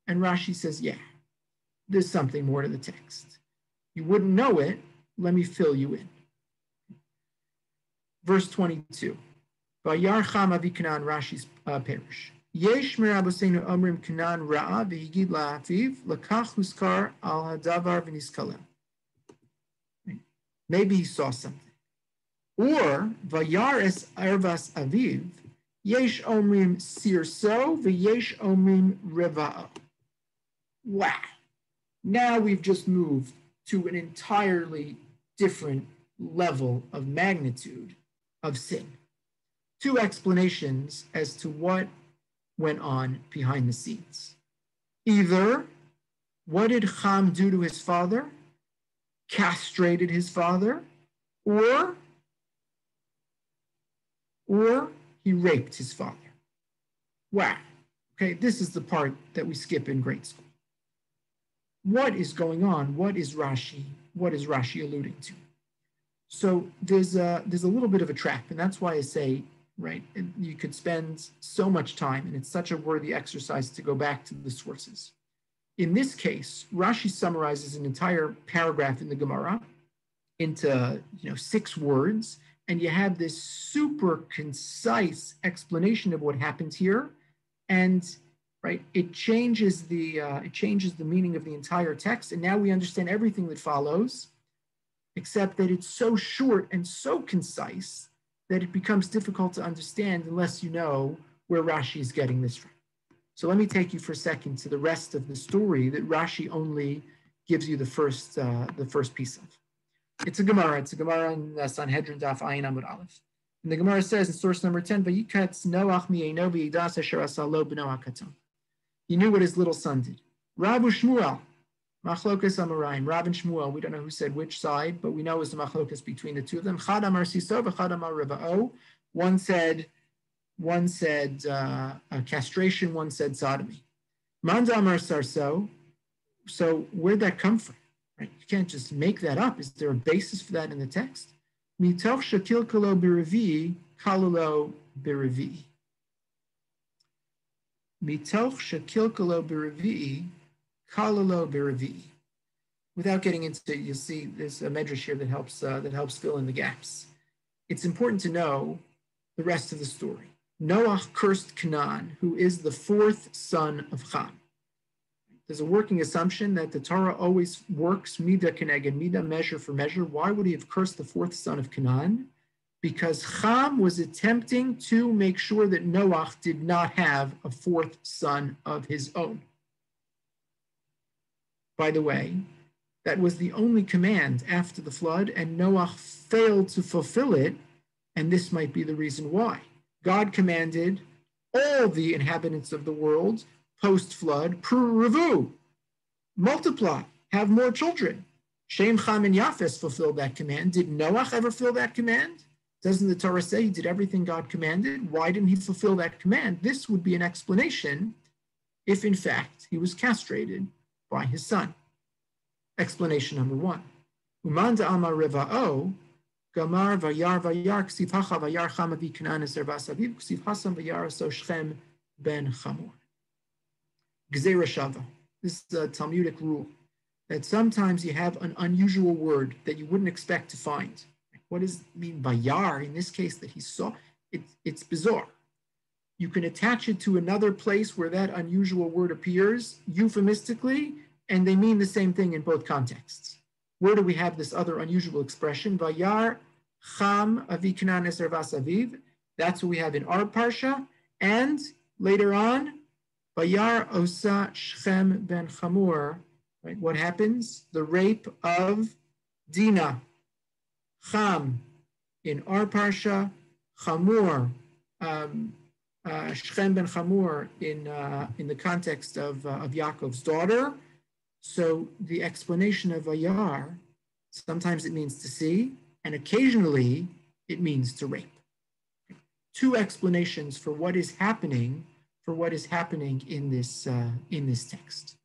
And Rashi says, yeah, there's something more to the text. You wouldn't know it. Let me fill you in. Verse 22. Vayar Cham avi Canaan, Rashi's parish. Yesh meraboseinu omrim Canaan ra'a v'higid la'aviv lakach huskar al hadavar v'niskalem. Maybe he saw something. Or vayar es arvas aviv yesh omrim sirso v'yesh omrim reva'o. Wow. Now we've just moved to an entirely different level of magnitude of sin. Two explanations as to what went on behind the scenes. Either, what did Ham do to his father? Castrated his father, or he raped his father. Wow. Okay, this is the part that we skip in grade school. What is going on? What is Rashi alluding to? So there's a little bit of a trap, and that's why I say, right, you could spend so much time, and it's such a worthy exercise to go back to the sources. In this case, Rashi summarizes an entire paragraph in the Gemara into 6 words, and you have this super concise explanation of what happened here, and right, it changes the meaning of the entire text, and now we understand everything that follows, except that it's so short and so concise that it becomes difficult to understand unless you know where Rashi is getting this from. So let me take you for a second to the rest of the story that Rashi only gives you the first piece of. It's a Gemara in Sanhedrin Daf Ayin Amud Aleph. And the Gemara says in source number 10, Vayikatz Noach mi'eino v'yidas asher asa lo b'no hakaton. He knew what his little son did. Rabu Shmuel, Machlokas Amoraim, Rab and Shmuel, we don't know who said which side, but we know it was the Machlokas between the two of them. Chad Amar Siso v'chad Amar Reva'o. One said castration, one said sodomy. Manda Amar Sarso. So where'd that come from? Right? You can't just make that up. Is there a basis for that in the text? Mitoch Shakil Kalo Biravi, Kalalo Biravi. Mitoch Shakilkalo Biravi, Kalalo Biravi. Without getting into it, you'll see there's a medrash here that helps fill in the gaps. It's important to know the rest of the story. Noach cursed Canaan, who is the 4th son of Ham. There's a working assumption that the Torah always works midah keneged midah, measure for measure. Why would he have cursed the 4th son of Canaan? Because Ham was attempting to make sure that Noach did not have a 4th son of his own. By the way, that was the only command after the flood, and Noach failed to fulfill it, and this might be the reason why. God commanded all the inhabitants of the world post-flood, Pruvu, multiply, have more children. Shem, Cham, and Yafes fulfilled that command. Did Noach ever fulfill that command? Doesn't the Torah say he did everything God commanded? Why didn't he fulfill that command? This would be an explanation if, in fact, he was castrated by his son. Explanation number 1. Uman da'ama reva'o, gamar vayar ksiv hacha vayar chama v'kanan eser v'asaviv, ksiv hasam vayar so Shchem ben Chamor. Gzeira shava. This is a Talmudic rule, that sometimes you have an unusual word that you wouldn't expect to find. What does it mean by yar? In this case, that he saw, it's bizarre. You can attach it to another place where that unusual word appears euphemistically, and they mean the same thing in both contexts. Where do we have this other unusual expression? Vayar cham aviknan eser vasaviv. That's what we have in our parsha. And later on, Vayar osa Shchem ben Chamor. Right? What happens? The rape of Dinah. Cham in our parsha, Chamor, Shchem ben Chamor in the context of Yaakov's daughter. So the explanation of Vayar, sometimes it means to see, and occasionally it means to rape. Two explanations for what is happening in this text.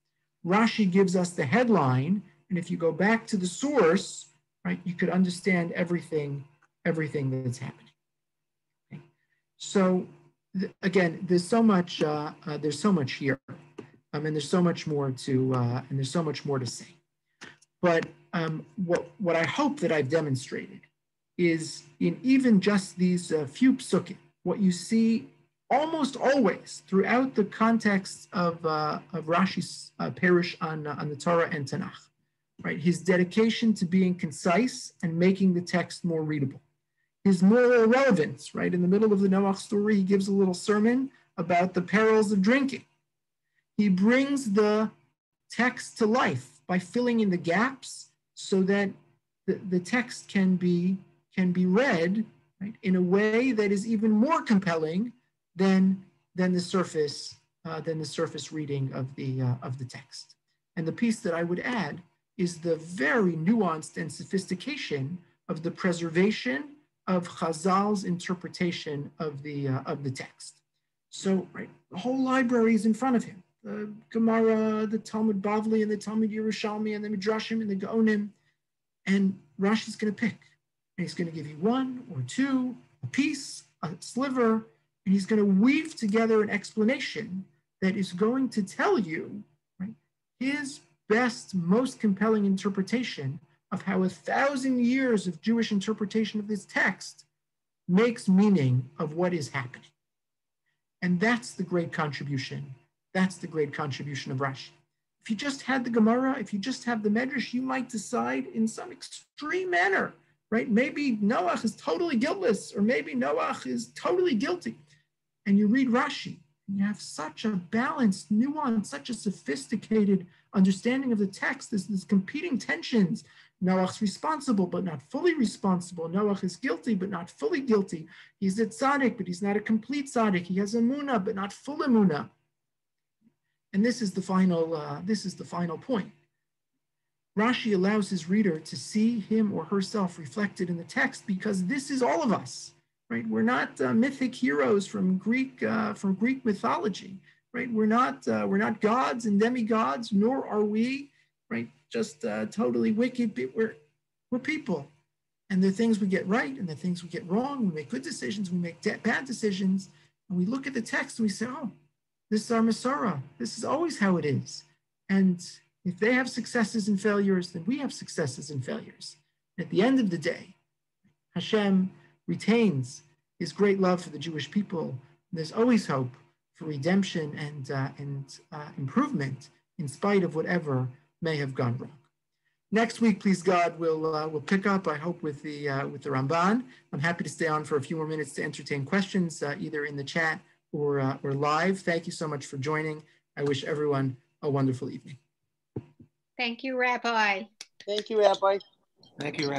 Rashi gives us the headline, and if you go back to the source, right, you could understand everything that's happening. Okay. So again, there's so much here, and there's so much more to say. But what I hope that I've demonstrated is in even just these few psukim, what you see almost always throughout the context of Rashi's parish on the Torah and Tanakh, right? His dedication to being concise and making the text more readable. His moral relevance, right? In the middle of the Noach story, he gives a little sermon about the perils of drinking. He brings the text to life by filling in the gaps so that the text can be read, right, in a way that is even more compelling than the surface reading of the text. And the piece that I would add is the very nuanced and sophistication of the preservation of Chazal's interpretation of the text. So, right, the whole library is in front of him: the Gemara, the Talmud Bavli, and the Talmud Yerushalmi, and the Midrashim, and the Gaonim. And Rashi's going to pick, and he's going to give you one or two, a piece, a sliver, and he's going to weave together an explanation that is going to tell you, right, his best, most compelling interpretation of how 1,000 years of Jewish interpretation of this text makes meaning of what is happening. And that's the great contribution. That's the great contribution of Rashi. If you just had the Gemara, if you just have the Medrash, you might decide in some extreme manner, right? Maybe Noach is totally guiltless, or maybe Noach is totally guilty. And you read Rashi, and you have such a balanced, nuanced, such a sophisticated understanding of the text. There's competing tensions. Noach's responsible, but not fully responsible. Noach is guilty, but not fully guilty. He's a tzaddik, but he's not a complete tzaddik. He has emunah, but not full emunah. And this is the final point. Rashi allows his reader to see him or herself reflected in the text because this is all of us, right? We're not mythic heroes from Greek mythology, right? We're not gods and demigods, nor are we, right, just totally wicked. We're people, and there are things we get right and there are things we get wrong. We make good decisions, we make bad decisions, and we look at the text and we say, oh, this is our Masorah. This is always how it is. And if they have successes and failures, then we have successes and failures. At the end of the day, Hashem retains his great love for the Jewish people. There's always hope for redemption and improvement in spite of whatever may have gone wrong. Next week, please God, we'll pick up, I hope, with the Ramban. I'm happy to stay on for a few more minutes to entertain questions, either in the chat or live. Thank you so much for joining. I wish everyone a wonderful evening. Thank you, Rabbi. Thank you, Rabbi. Thank you, Rabbi.